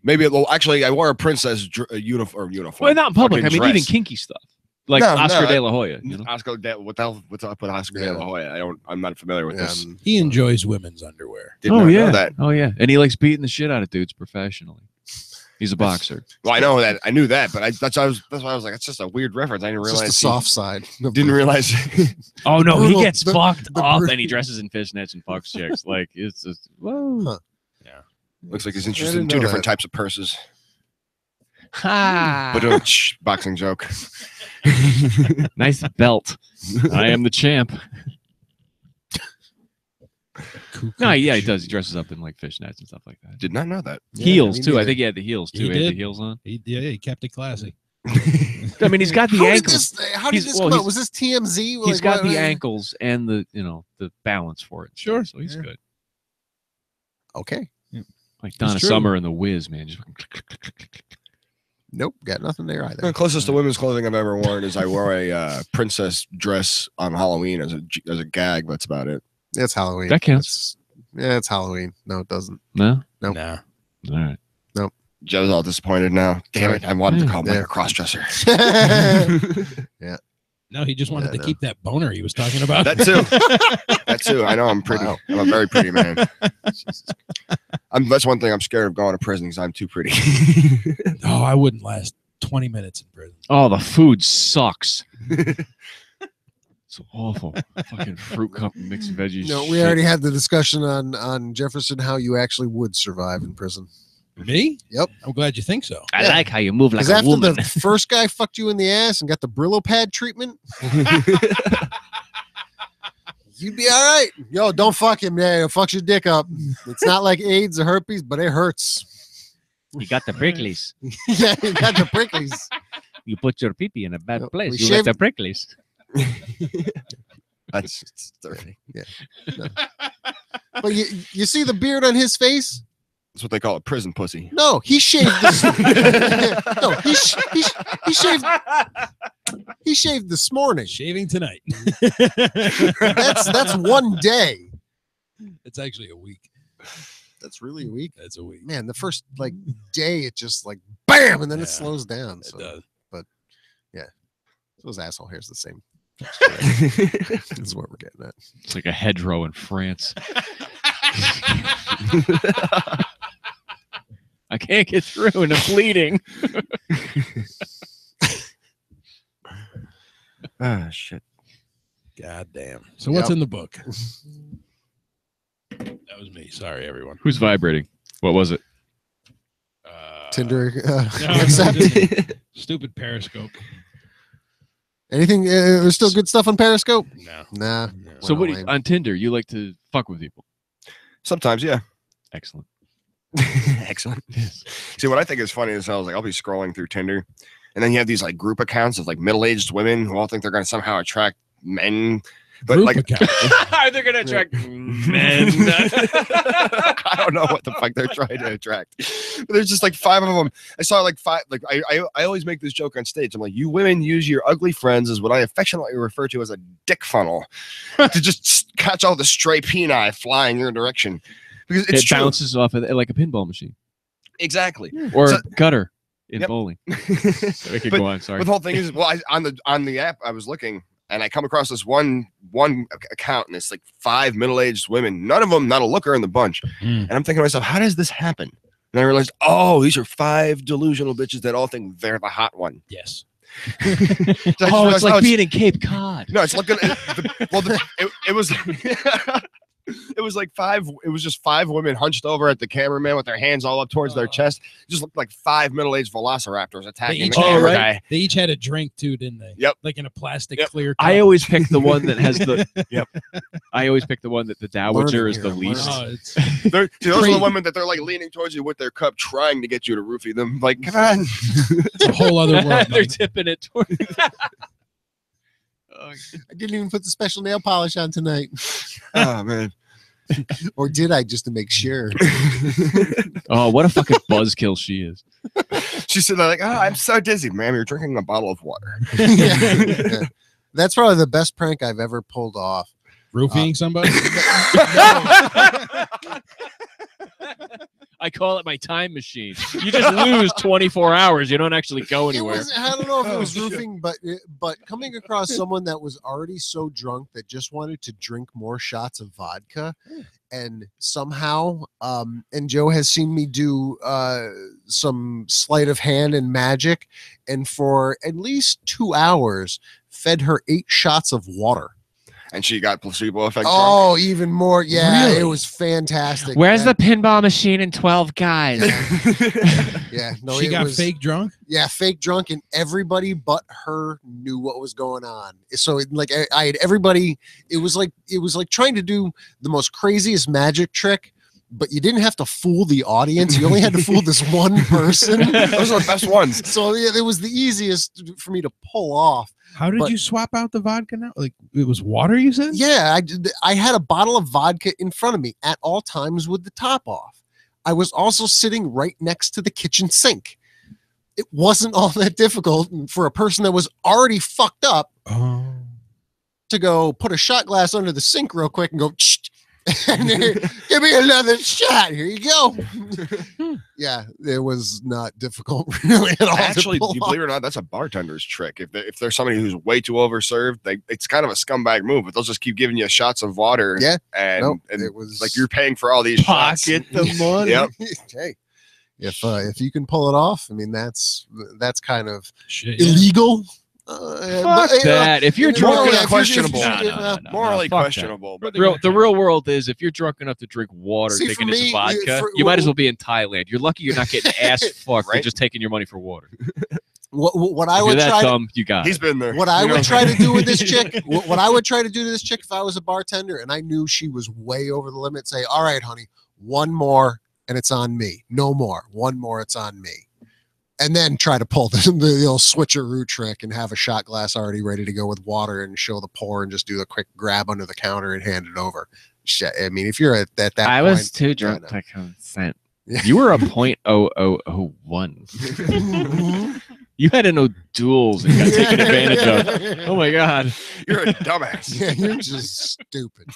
Maybe actually, I wore a princess uniform. Well, not in public. I fucking mean, even dress. kinky stuff, like No, Oscar no, De La Hoya. You know? Oscar what's up with Oscar Yeah. De La Hoya? I'm not familiar with this. He enjoys women's underwear. Did not yeah. know that. Oh yeah, and he likes beating the shit out of dudes professionally. He's a boxer. Well, I know that. I knew that, but that's why I was like, it's just a weird reference. I didn't It's realize. just the soft side. Didn't realize. Oh no, Brutal- he gets the- fucked the up, brutal- and he dresses in fishnets and fucks chicks. Like it's just whoa. Huh. Looks like he's I interested in didn't two know different that. types of purses. Ha! But boxing joke. Nice belt. I am the champ. No, yeah, he does. He dresses up in like fishnets and stuff like that. Did not know that. Heels me too. I neither. think he had the heels too. He He had the did. heels on. He kept it classy. I mean, he's got the How did ankles. this? How did He's- this well, come he's- out? Was this TMZ? He's got what- the ankles and the the balance for it. Sure. So he's Yeah. good. Okay. Like Donna true. Summer and the Wiz, man. Just Nope. Got nothing there The either. closest to women's clothing I've ever worn is I wore a princess dress on Halloween as a gag. That's about it. It's Halloween. That counts. Yeah, it's Halloween. No, it doesn't. no. Nope. Nah. All right. Joe's all disappointed now. Damn it! I wanted to call Mike Yeah. a crossdresser. No, he just wanted Yeah, to keep that boner he was talking about. That too. That too. I know I'm pretty. Wow. I'm a very pretty man. That's one thing I'm scared of going to prison because I'm too pretty. Oh, I wouldn't last 20 minutes in prison. Oh, the food sucks. It's awful. Fucking fruit cup and mixed veggies. No, we already had the discussion on Jefferson how you actually would survive in prison. Me? Yep. I'm glad you think so. I Yeah. like how you move like Because a after woman. the first guy fucked you in the ass and got the Brillo pad treatment, you'd be all right. Yo, don't fuck him, man. It fucks your dick up. It's not like AIDS or herpes, but it hurts. You got the pricklies. Yeah, you got the pricklies. You put your pee in a bad No, place. we You shaved- got the pricklies. That's it's dirty. But you see the beard on his face? That's what they call a prison pussy. No, he shaved this. No, he shaved this morning. Shaving tonight. That's one day. It's actually a week. That's really a week. That's a week. Man, the first like day it just like bam and then it Yeah, slows down. It So does. those asshole hair's the same. That's what we're getting at. It's like a hedgerow in France. I can't get through and I'm bleeding. Ah, shit. God damn. So what's Yep. in the book? That was me. Sorry, everyone. Who's vibrating? What was it? Tinder no, accepted. Stupid Periscope. Anything? There's still good stuff on Periscope. No. Nah. no. So Well, what do you, lame. on Tinder? You like to fuck with people? Sometimes, yeah. Excellent. Excellent. Yes. See, what I think is funny is I was like, I'll be scrolling through Tinder, and then you have these like group accounts of like middle-aged women who all think they're going to somehow attract men, But Group like, account. They're gonna attract men. I don't know what the fuck they're trying to attract. But there's just like 5 of them. I saw like 5. Like I always make this joke on stage. I'm like, you women use your ugly friends as what I affectionately refer to as a dick funnel to just catch all the stray peni flying your direction. Because it's it bounces off of like a pinball machine. Exactly. Or So- gutter in Yep. bowling. So we could But- go on. Sorry. But the whole thing is, well, on the app I was looking, and I come across this one account, and it's like 5 middle-aged women, none of them not a looker in the bunch. And I'm thinking to myself, how does this happen? And I realized, oh, these are 5 delusional bitches that all think they're the hot one. Yes. So I just it's realized, like oh, being in Cape Cod. no, it's looking. It was. It was like 5. It was just 5 women hunched over at the cameraman with their hands all up towards their chest. It just looked like 5 middle-aged velociraptors attacking the each camera had- guy. They each had a drink too, didn't they? Yep. Like in a plastic Yep. clear cup. I always pick the one that has the. Yep. I always pick the one that the dowager Learning is the here, I'm least. Oh, it's See, those are Crazy. the women that they're like leaning towards you with their cup, trying to get you to roofie them. Like, come on. it's a whole other world. They're Mike. tipping it toward. I didn't even put the special nail polish on tonight. Oh man. Or did I, just to make sure? Oh, what a fucking buzzkill she is. She said like, oh, I'm so dizzy, ma'am. You're drinking a bottle of water. Yeah. That's probably the best prank I've ever pulled off. Roofing somebody? I call it my time machine. You just lose 24 hours. You don't actually go It anywhere. was, I don't know if it Oh, was shit. roofing, but coming across someone that was already so drunk that just wanted to drink more shots of vodka, and somehow, and Joe has seen me do some sleight of hand and magic, and for at least 2 hours, fed her 8 shots of water. And she got placebo effect. Oh, even more! Yeah, Really? it was fantastic. Where's Yeah, the pinball machine and 12 guys? Yeah, no, She it got was, fake drunk? Yeah, fake drunk, and everybody but her knew what was going on. So like I had everybody. It was like trying to do the most craziest magic trick, but you didn't have to fool the audience. You only had to fool this one person. Those are the best ones. So yeah, it was the easiest for me to pull off. How did But- you swap out the vodka now? Like it was water, you said? Yeah, I had a bottle of vodka in front of me at all times with the top off. I was also sitting right next to the kitchen sink. It wasn't all that difficult for a person that was already fucked up Oh. to go put a shot glass under the sink real quick and go, and then, give me another shot. Here you go. Yeah, it was not difficult really at all. to Actually, pull you off. believe it or not, that's a bartender's trick. If there's somebody who's way too overserved, it's kind of a scumbag move, but they'll just keep giving you shots of water. Yeah. And, Nope, and it was like you're paying for all these shots. Pocket the money. Yep. Hey, if you can pull it off, I mean that's kind of Shit. Yeah. illegal. Fuck that. If you're drunk morally enough, questionable. fuck Morally that. questionable. But The real world is if you're drunk enough to drink water, See, thinking for it's me, vodka, for- you might as well be in Thailand. You're lucky you're not getting ass fucked. They're Right? just taking your money for water. What I If you're would that try. dumb, you got he's it. been there. What I You would know? try to do with this chick, what I would try to do to this chick if I was a bartender and I knew she was way over the limit, say, all right, honey, one more and it's on me. No more. One more, it's on me. And then try to pull the old switcheroo trick and have a shot glass already ready to go with water and show the pour and just do a quick grab under the counter and hand it over. Shit, I mean, if you're at that I point, was too drunk no. to consent. You were a .0001. You had to know duels and got taken advantage of. Oh my god. You're a dumbass. Yeah, you're just stupid.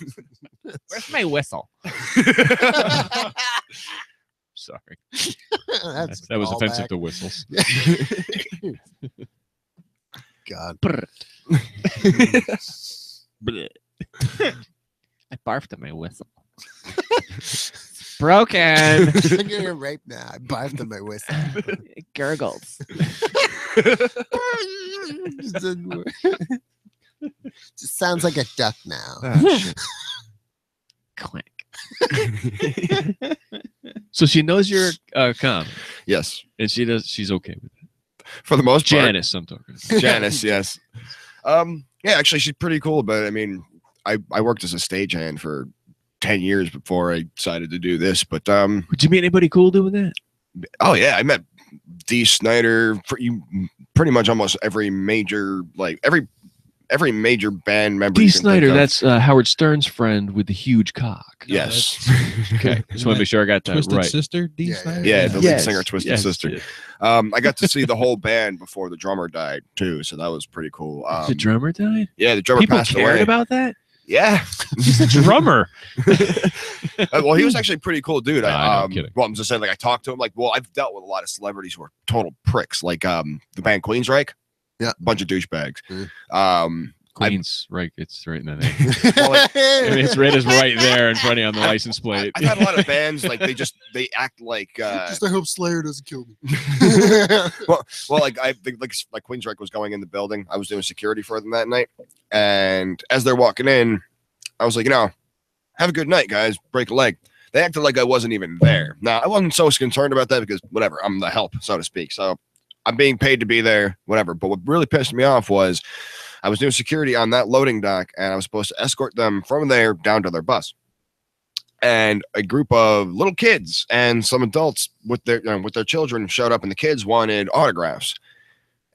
Where's my whistle? Sorry. That's That was a offensive callback. to whistles. God. I barfed at my whistle. Broken. I'm getting raped now. I barfed in my whistle. It gurgles. Just sounds like a duck now. Quack. So she knows you're calm, Yes. and she's okay with it. For the most part. Janice, I'm talking. Janice, yes. Yeah, actually, she's pretty cool. But I mean, I worked as a stagehand for 10 years before I decided to do this. But Would you meet anybody cool doing that? oh yeah, I met Dee Snider. Pretty much almost every major every major band member. D. you can think Snyder, of. that's Howard Stern's friend with the huge cock. Yes. Okay, just want to make sure I got that Twisted right. Sister, D. Snyder? Yeah, the lead Yes, singer, Twisted yes, Sister. yes. I got to see the whole band before the drummer died too, so that was pretty cool. The drummer died? Yeah, the drummer People passed cared away. about that? Yeah. He's a drummer. Well, he was actually a pretty cool dude. No, I'm kidding. Well, I'm just saying, like, I talked to him. Like, well, I've dealt with a lot of celebrities who are total pricks, like the band Queensryche. Yeah, bunch of douchebags. Queens, right? It's right in the name. Well, like, I mean, it's right there in front of you on the license plate. I've had a lot of bands like they act like just I hope Slayer doesn't kill me. well, like I think like Queensryche was going in the building. I was doing security for them that night, and as they're walking in, I was like, have a good night, guys. Break a leg. They acted like I wasn't even there. Now, I wasn't so concerned about that because whatever, I'm the help, so to speak. So I'm being paid to be there, whatever. But what really pissed me off was I was doing security on that loading dock, and I was supposed to escort them from there down to their bus. And a group of little kids and some adults with their children showed up, and the kids wanted autographs.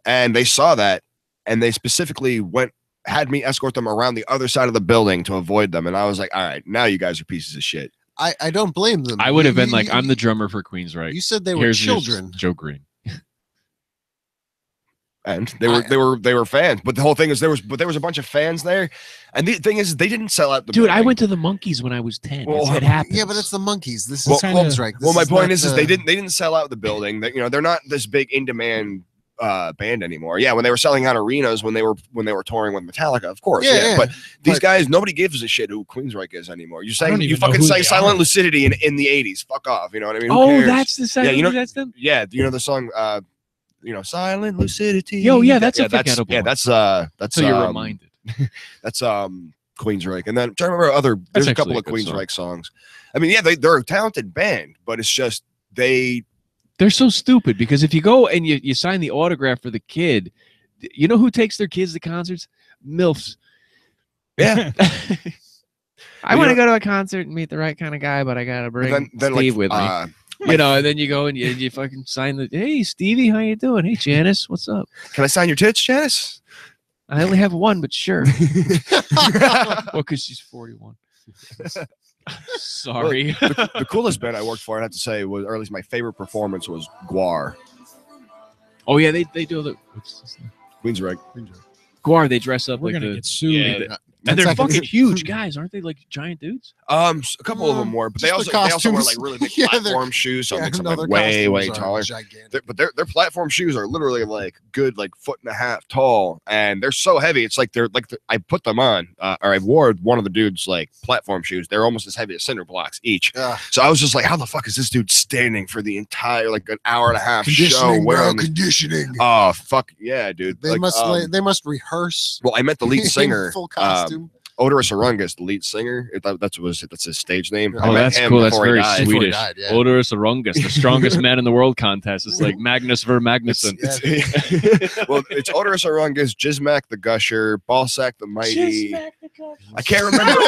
And they saw that, and they specifically had me escort them around the other side of the building to avoid them. And I was like, all right, now you guys are pieces of shit. I don't blame them. I would have been like, I'm the drummer for Queensryche. You said they were children. Joe Green. And they were fans, but the whole thing is there was a bunch of fans there, and the thing is they didn't sell out the building. I went to the Monkeys when I was 10. Well, it happened. Yeah, but it's the Monkeys. This is Well, Queensryche. Well, my point is they didn't sell out the building. That they're not this big in demand band anymore. Yeah, when they were selling out arenas when they were touring with Metallica, of course. Yeah. But these guys, nobody gives a shit who Queensryche is anymore. You're saying you fucking say Silent Lucidity in the 80s. Fuck off. You know what I mean? Who cares? That's the Silent. That's them. Yeah, the song. Silent Lucidity. Yo, yeah, that's unforgettable. Yeah, that's so you're reminded. That's Queensryche, and then I'm trying to remember there's a couple of Queensryche songs. I mean, yeah, they're a talented band, but it's just they're so stupid because if you go and you sign the autograph for the kid, you know who takes their kids to concerts? MILFs. Yeah. I want to go to a concert and meet the right kind of guy, but I gotta bring Steve with me. And then you go and you fucking sign the, hey, Stevie, how you doing? Hey, Janice, what's up? Can I sign your tits, Janice? I only have one, but sure. Well, because she's 41. Sorry. Well, the coolest band I worked for, I have to say, was, or at least my favorite performance was Guar. Oh, yeah, they do the Queensryche. Guar, they dress up We're like gonna get sued. Yeah, and they're fucking huge guys, aren't they? Like giant dudes. A couple of them were, but they also wear like really big platform shoes, so it makes them like way taller. But their platform shoes are literally like good, like 1.5 feet tall, and they're so heavy. It's like I put them on, or I wore one of the dude's like platform shoes. They're almost as heavy as cinder blocks each. So I was just like, how the fuck is this dude standing for the entire like an hour and a half show wearing conditioning? Oh fuck yeah, dude! They must rehearse. Well, I met the lead singer. Full costume. Odorous Arungus, the lead singer. That's his stage name. Oh, that's cool. That's very Swedish. Yeah. Odorous Arungus, the strongest man in the world contest. It's like Magnus ver Magnusson. Well, it's Odorous Arungus, Jizmak the Gusher, Ballsack the Mighty. I can't remember.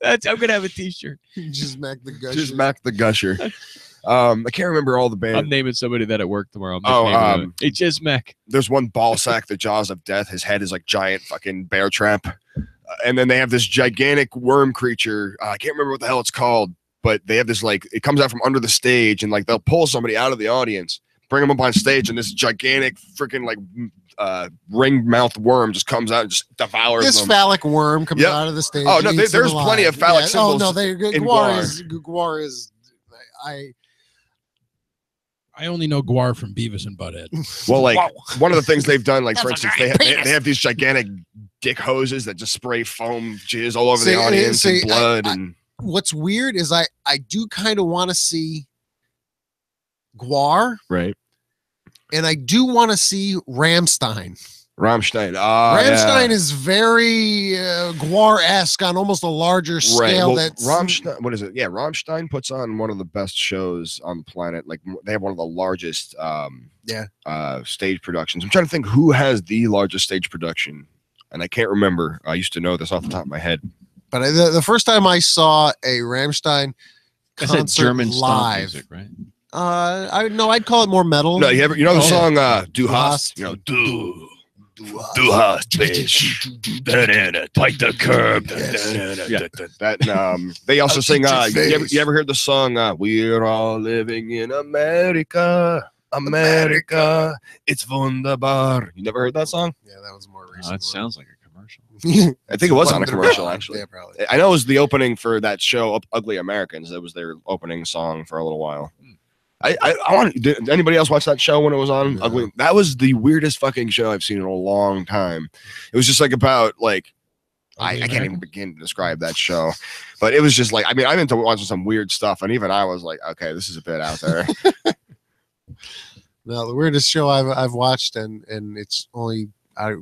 I'm gonna have a T-shirt. Jizmak the Gusher. Jizmak the Gusher. I can't remember all the bands. I'm naming somebody that at work tomorrow. Hey, Jizmak. There's one Ballsack, the Jaws of Death. His head is like giant fucking bear trap. And then they have this gigantic worm creature. I can't remember what the hell it's called, but they have this like, it comes out from under the stage and like they'll pull somebody out of the audience, bring them up on stage, and this gigantic freaking like ring mouth worm just comes out and just devours this them. phallic worm comes out of the stage. Oh no, there's plenty of phallic symbols. Oh no, Guar is I only know Guar from Beavis and Butthead. Well, like one of the things they've done, like for instance, they have these gigantic dick hoses that just spray foam jizz all over the audience and blood. And what's weird is I do kind of want to see Guar, right? And I do want to see Rammstein. Rammstein is very Guar-esque on almost a larger scale. Well, Rammstein, what is it? Yeah, Rammstein puts on one of the best shows on the planet. Like they have one of the largest stage productions. I'm trying to think who has the largest stage production, and I can't remember. I used to know this off the top of my head. But the first time I saw a Rammstein concert German live, music, right? I'd call it more metal. No, you know the song "Du hast," you know, too hot, bitch. Bite the curb. That they also sing. You ever heard the song? We're all living in America. America, it's wunderbar. You never heard that song? Yeah, that was more recent. That sounds like a commercial. I think it was on a commercial, actually. Yeah, probably. I know it was the opening for that show, Ugly Americans. That was their opening song for a little while. I want. Did anybody else watch that show when it was on? No. Ugly. That was the weirdest fucking show I've seen in a long time. It was just like about like I can't even begin to describe that show, but it was just like, I mean, I'm into watching some weird stuff, and even I was like, okay, this is a bit out there. No, the weirdest show I've watched, and it's only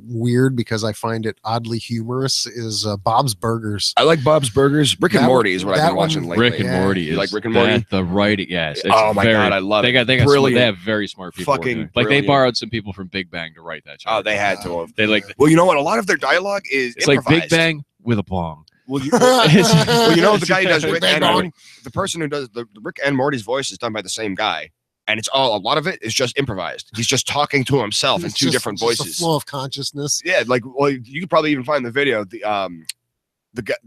weird because I find it oddly humorous, is Bob's Burgers. I like Bob's Burgers. Rick and Morty is what I've been watching lately. Rick and Morty is like Rick and Morty. The writing, yes. Oh my god, I love it. They have very smart people. Fucking like they borrowed some people from Big Bang to write that show. Oh, they had to have. They like. Well, you know what? A lot of their dialogue is It's improvised. like Big Bang with a bong. Well, you know the guy who does Rick and Morty, the person who does the Rick and Morty's voice is done by the same guy. And it's all, a lot of it is just improvised. He's just talking to himself in two different voices. Just a flow of consciousness. Yeah, like, well, you could probably even find the video. The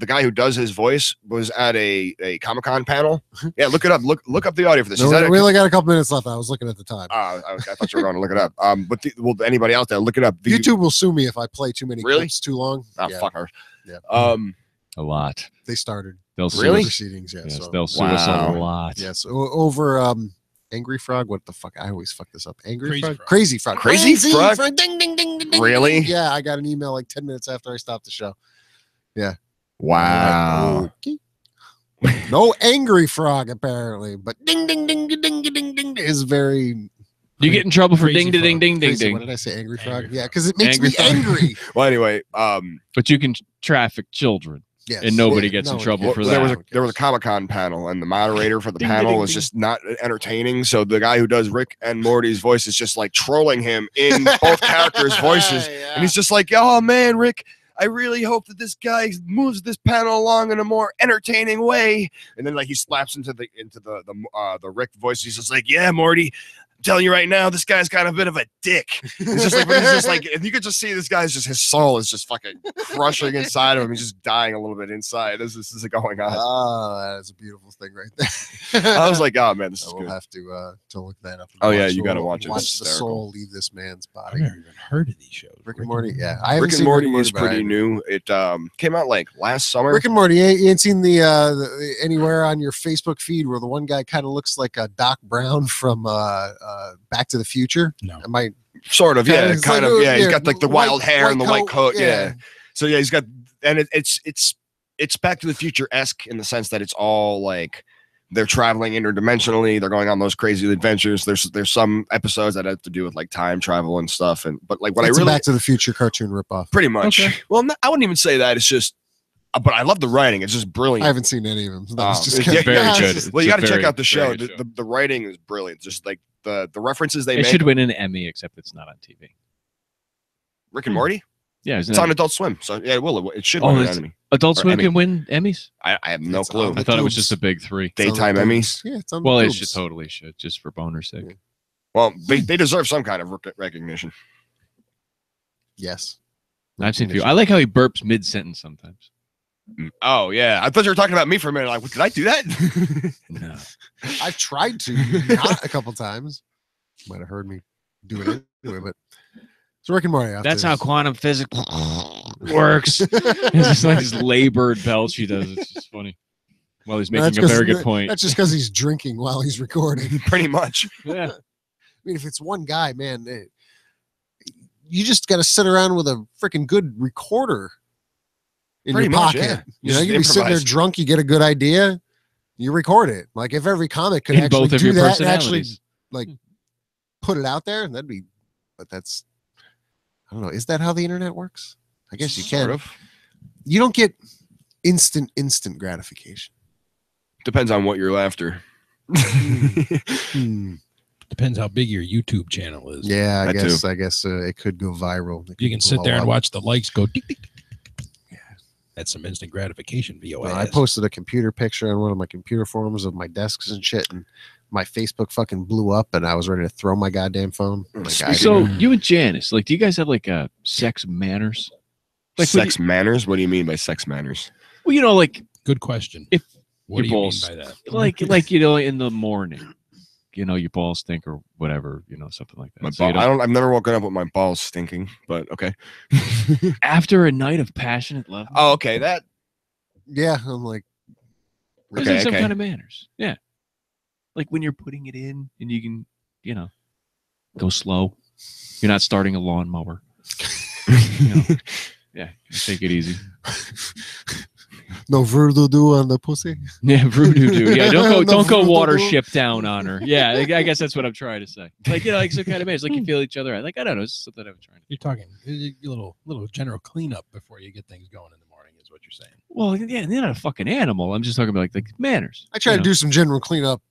guy who does his voice was at a Comic-Con panel. Yeah, look it up. Look up the audio for this. No, we only got a couple minutes left. I was looking at the time. I thought you were going to look it up. But anybody out there, look it up. YouTube will sue me if I play too many clips too long. Oh, yeah. Fuck her. Yeah. A lot. They started. They'll really proceedings. Yeah, yes, so. they'll sue us a lot. Yes, over Angry Frog. What the fuck? I always fuck this up. Crazy Frog. Frog. Crazy Frog. Crazy Frog. Ding, ding, ding, ding, ding. Really? Yeah, I got an email like 10 minutes after I stopped the show. Yeah. Wow. Okay. No Angry Frog apparently, but ding, ding, ding, ding, ding, ding, ding is very. You get in trouble for Crazy ding, ding, ding, ding, Crazy. ding. What did I say? Angry Frog? Angry Yeah, Frog. because it makes Angry me Frog. angry. Well, anyway, But you can traffic children. Yes. And nobody gets in trouble for that. There was a Comic-Con panel, and the moderator for the panel was just not entertaining. So the guy who does Rick and Morty's voice is just like trolling him in both characters' voices, Yeah. and he's just like, "Oh man, Rick, I really hope that this guy moves this panel along in a more entertaining way." And then like he slaps into the Rick voice. He's just like, "Yeah, Morty, I'm telling you right now, this guy's got a bit of a dick." It's just like, and you could just see this guy's just, his soul is just fucking crushing inside of him. He's just dying a little bit inside. This is going on. Oh, that is a beautiful thing right there. I was like, oh man, this is we'll good. have to look that up. Oh yeah, you got to watch it. Watch It's the hysterical. soul leave this man's I've body. never even heard of these shows. Rick and Morty. Yeah, I haven't Rick and seen Morty Rick is pretty new. It came out like last summer. Rick and Morty. You ain't seen the anywhere on your Facebook feed where the one guy kind of looks like Doc Brown from Back to the Future? No. Am I Sort of, yeah, It's kind like, of, yeah. He's yeah, got like the wild hair and the white coat, yeah. yeah. So yeah, he's got, and it's Back to the Future-esque in the sense that it's all like they're traveling interdimensionally. They're going on those crazy adventures. There's some episodes that have to do with like time travel and stuff. But like what It's I a really Back to the Future cartoon ripoff. pretty much. Okay. Well, I wouldn't even say that. It's just, but I love the writing. It's just brilliant. I haven't seen any of them. So that was just yeah, very yeah, good. Well, you got to check very, out the show. very good show. The writing is brilliant. Just like the references they It make. should win an Emmy, except it's not on TV. Rick and Morty. Yeah, isn't It's it? on Adult Swim, so yeah, it will. It should Oh, win an it's- Emmy. Adult or Swim Emmy. can win Emmys. I have no It's clue. on I thought it was tubes. just a big three. It's on Daytime the Emmys. tubes. Yeah, it's on Well, the it tubes. should totally should, just for boner's sake. Yeah. Well, they deserve some kind of recognition. Yes. I've seen a few. I like how he burps mid sentence sometimes. Oh yeah, I thought you were talking about me for a minute. Like, did I do that? No. I've tried to not a couple times. Might have heard me do it anyway, but so Rick and Morty. That's how quantum physics works. It's just like this labored belch he does. It's just funny. Well, he's making a very good point. That's just because he's drinking while he's recording. Pretty much. Yeah. I mean, if it's one guy, man, you just got to sit around with a freaking good recorder in Pretty your much, pocket. yeah. You know, Just you be sitting there improvise. drunk, you get a good idea, you record it. Like if every comic could In actually both of do your that and actually personalities. like put it out there, that'd be. But that's, I don't know. Is that how the internet works? I guess you can. Sort of. You don't get instant gratification. Depends on what you're after. Depends how big your YouTube channel is. Yeah, I That guess. too. I guess it could go viral. It You could can go sit there all and out. watch the likes go. Tick, tick, tick. Yeah, that's some instant gratification. VOS. I posted a computer picture on one of my computer forums of my desks and shit, and my Facebook fucking blew up and I was ready to throw my goddamn phone. So you and Janice, like, do you guys have like sex manners? Like sex manners? What do you mean by sex manners? Well, you know, like, good question. If what do you mean by that? Like you know, in the morning, you know, your balls stink or whatever, you know, something like that. So I've never woken up with my balls stinking, but okay. After a night of passionate love. Oh, okay. That. Yeah, I'm like. There's some kind of manners. Yeah. Like when you're putting it in and you can, you know, go slow. You're not starting a lawnmower. You know? Yeah, take it easy. No voodoo on the pussy. Yeah, voodoo. Yeah, don't go watership down on her. Yeah, I guess that's what I'm trying to say. Like, you know, like some kind of man. It's like you feel each other out. Like, I don't know, it's something I'm trying to. You're talking a little general cleanup before you get things going in the morning, is what you're saying. Well, yeah, they're not a fucking animal. I'm just talking about like manners. I try to do some general cleanup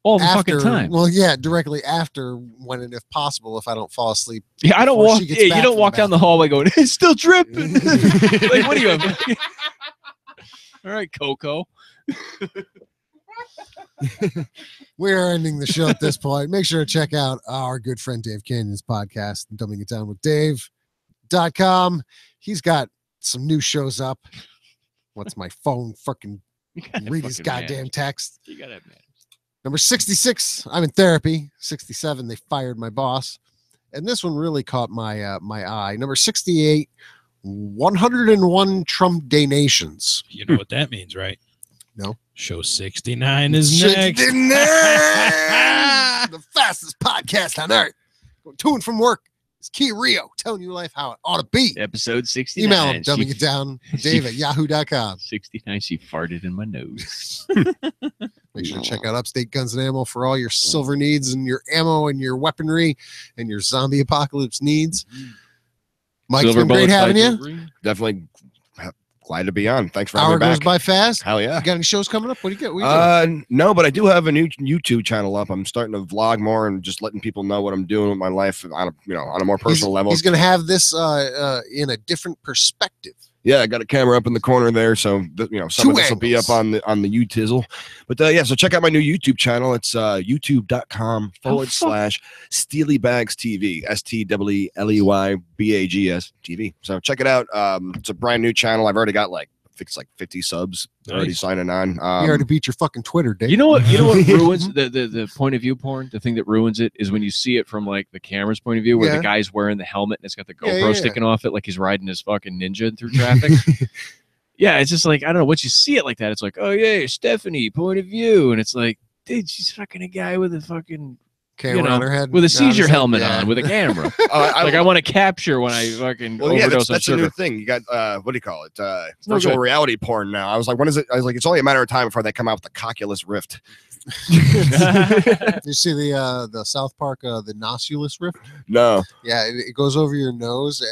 all the fucking time. Well, yeah, directly after, when and if possible, if I don't fall asleep. Yeah, I don't walk. Yeah, you don't walk down the hallway going, "It's still dripping." Like, what do you have? All right, Coco. We're ending the show at this point. Make sure to check out our good friend Dave Canyon's podcast, Dumbing It Down with Dave.com. He's got some new shows up. What's my phone fucking read his goddamn text? You gotta have manners. Number 66, I'm in therapy. 67, they fired my boss. And this one really caught my my eye. Number 68, 101 Trump Day Nations. You know what that means, right? No. Show 69 is next. 69! The fastest podcast on earth. Going to and from work. It's Key Rio telling you life how it ought to be. Episode 69. Email him, dumbing it down, Dave at yahoo.com. 69, she farted in my nose. Make sure to check out Upstate Guns and Ammo for all your silver needs and your ammo and your weaponry and your zombie apocalypse needs. Mike, it's been great having you. Definitely glad to be on. Thanks for having me back. Hour goes by fast. Hell yeah. You got any shows coming up? What do you get? What are you doing? No, but I do have a new YouTube channel up. I'm starting to vlog more and just letting people know what I'm doing with my life on a more personal level. He's going to have this in a different perspective. Yeah, I got a camera up in the corner there, so some of this will be up on the YouTube. But yeah, so check out my new YouTube channel. It's youtube.com/SteelyBags TV, SteelyBags TV. So check it out. It's a brand new channel. I've already got I think it's 50 subs already signing on. You already beat your fucking Twitter, Dave. You know what ruins the point of view porn? The thing that ruins it is when you see it from the camera's point of view, where the guy's wearing the helmet and it's got the GoPro sticking off it, like he's riding his fucking ninja through traffic. Yeah, it's just like, I don't know, once you see it like that, it's like, oh yeah, Stephanie, point of view, and it's like, dude, she's fucking a guy with a fucking camera on her head, with a seizure helmet on, with a camera. I want to capture when I fucking overdose on that's sugar. A new thing. You got what do you call it? Virtual reality porn now. I was like, when is it? I was like, it's only a matter of time before they come out with the Cocculus Rift. You see the South Park the Noculus Rift? No. Yeah, it goes over your nose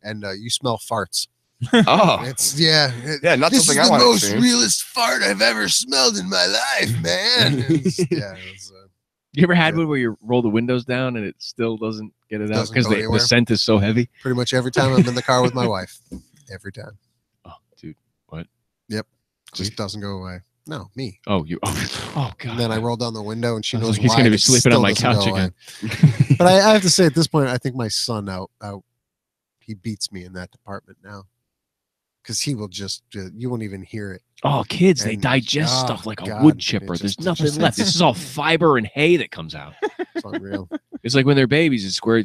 and you smell farts. Oh, it's not this something is I want the to most experience. realist fart I've ever smelled in my life, man. You ever had one where you roll the windows down and it still doesn't get it out because the scent is so heavy? Pretty much every time I'm in the car with my wife. Every time. Oh, dude, what? Yep, just doesn't go away. No, me. Oh, you. Oh, God. And then I roll down the window and she knows he's going to be sleeping on my couch again. But I have to say, at this point, I think my son he beats me in that department now. Because he will just, you won't even hear it. Oh, kids, they digest stuff like a wood chipper. There's nothing left. This is all fiber and hay that comes out. It's unreal. It's like when they're babies, it's square,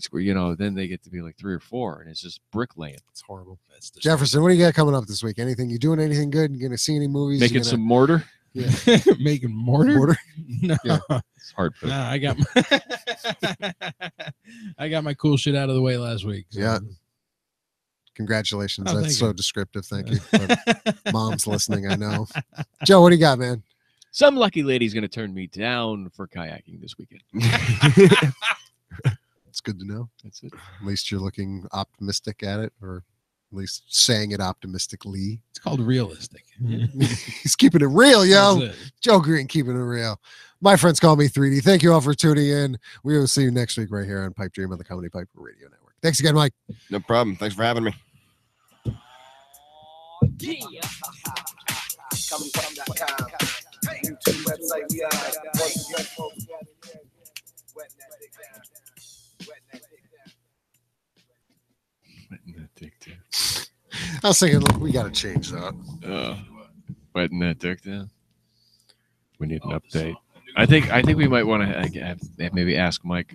then they get to be like 3 or 4, and it's just bricklaying. It's horrible. Jefferson, what do you got coming up this week? Anything? You doing anything good? You going to see any movies? Making some mortar? Yeah. Making mortar? No. Yeah. It's hard. No, I got my cool shit out of the way last week. So. Yeah. Congratulations. Oh, that's so descriptive. Thank you. Mom's listening, I know. Joe, what do you got, man? Some lucky lady's going to turn me down for kayaking this weekend. It's good to know. That's it. At least you're looking optimistic at it, or at least saying it optimistically. It's called realistic. He's keeping it real, yo. Joe Green keeping it real. My friends call me 3D. Thank you all for tuning in. We will see you next week right here on Pipedream on the Comedypipe Radio Network. Thanks again, Mike. No problem. Thanks for having me. Yeah. I was thinking, look, we got to change that. Wetting that dick down. We need an update. I think we might want to maybe ask Mike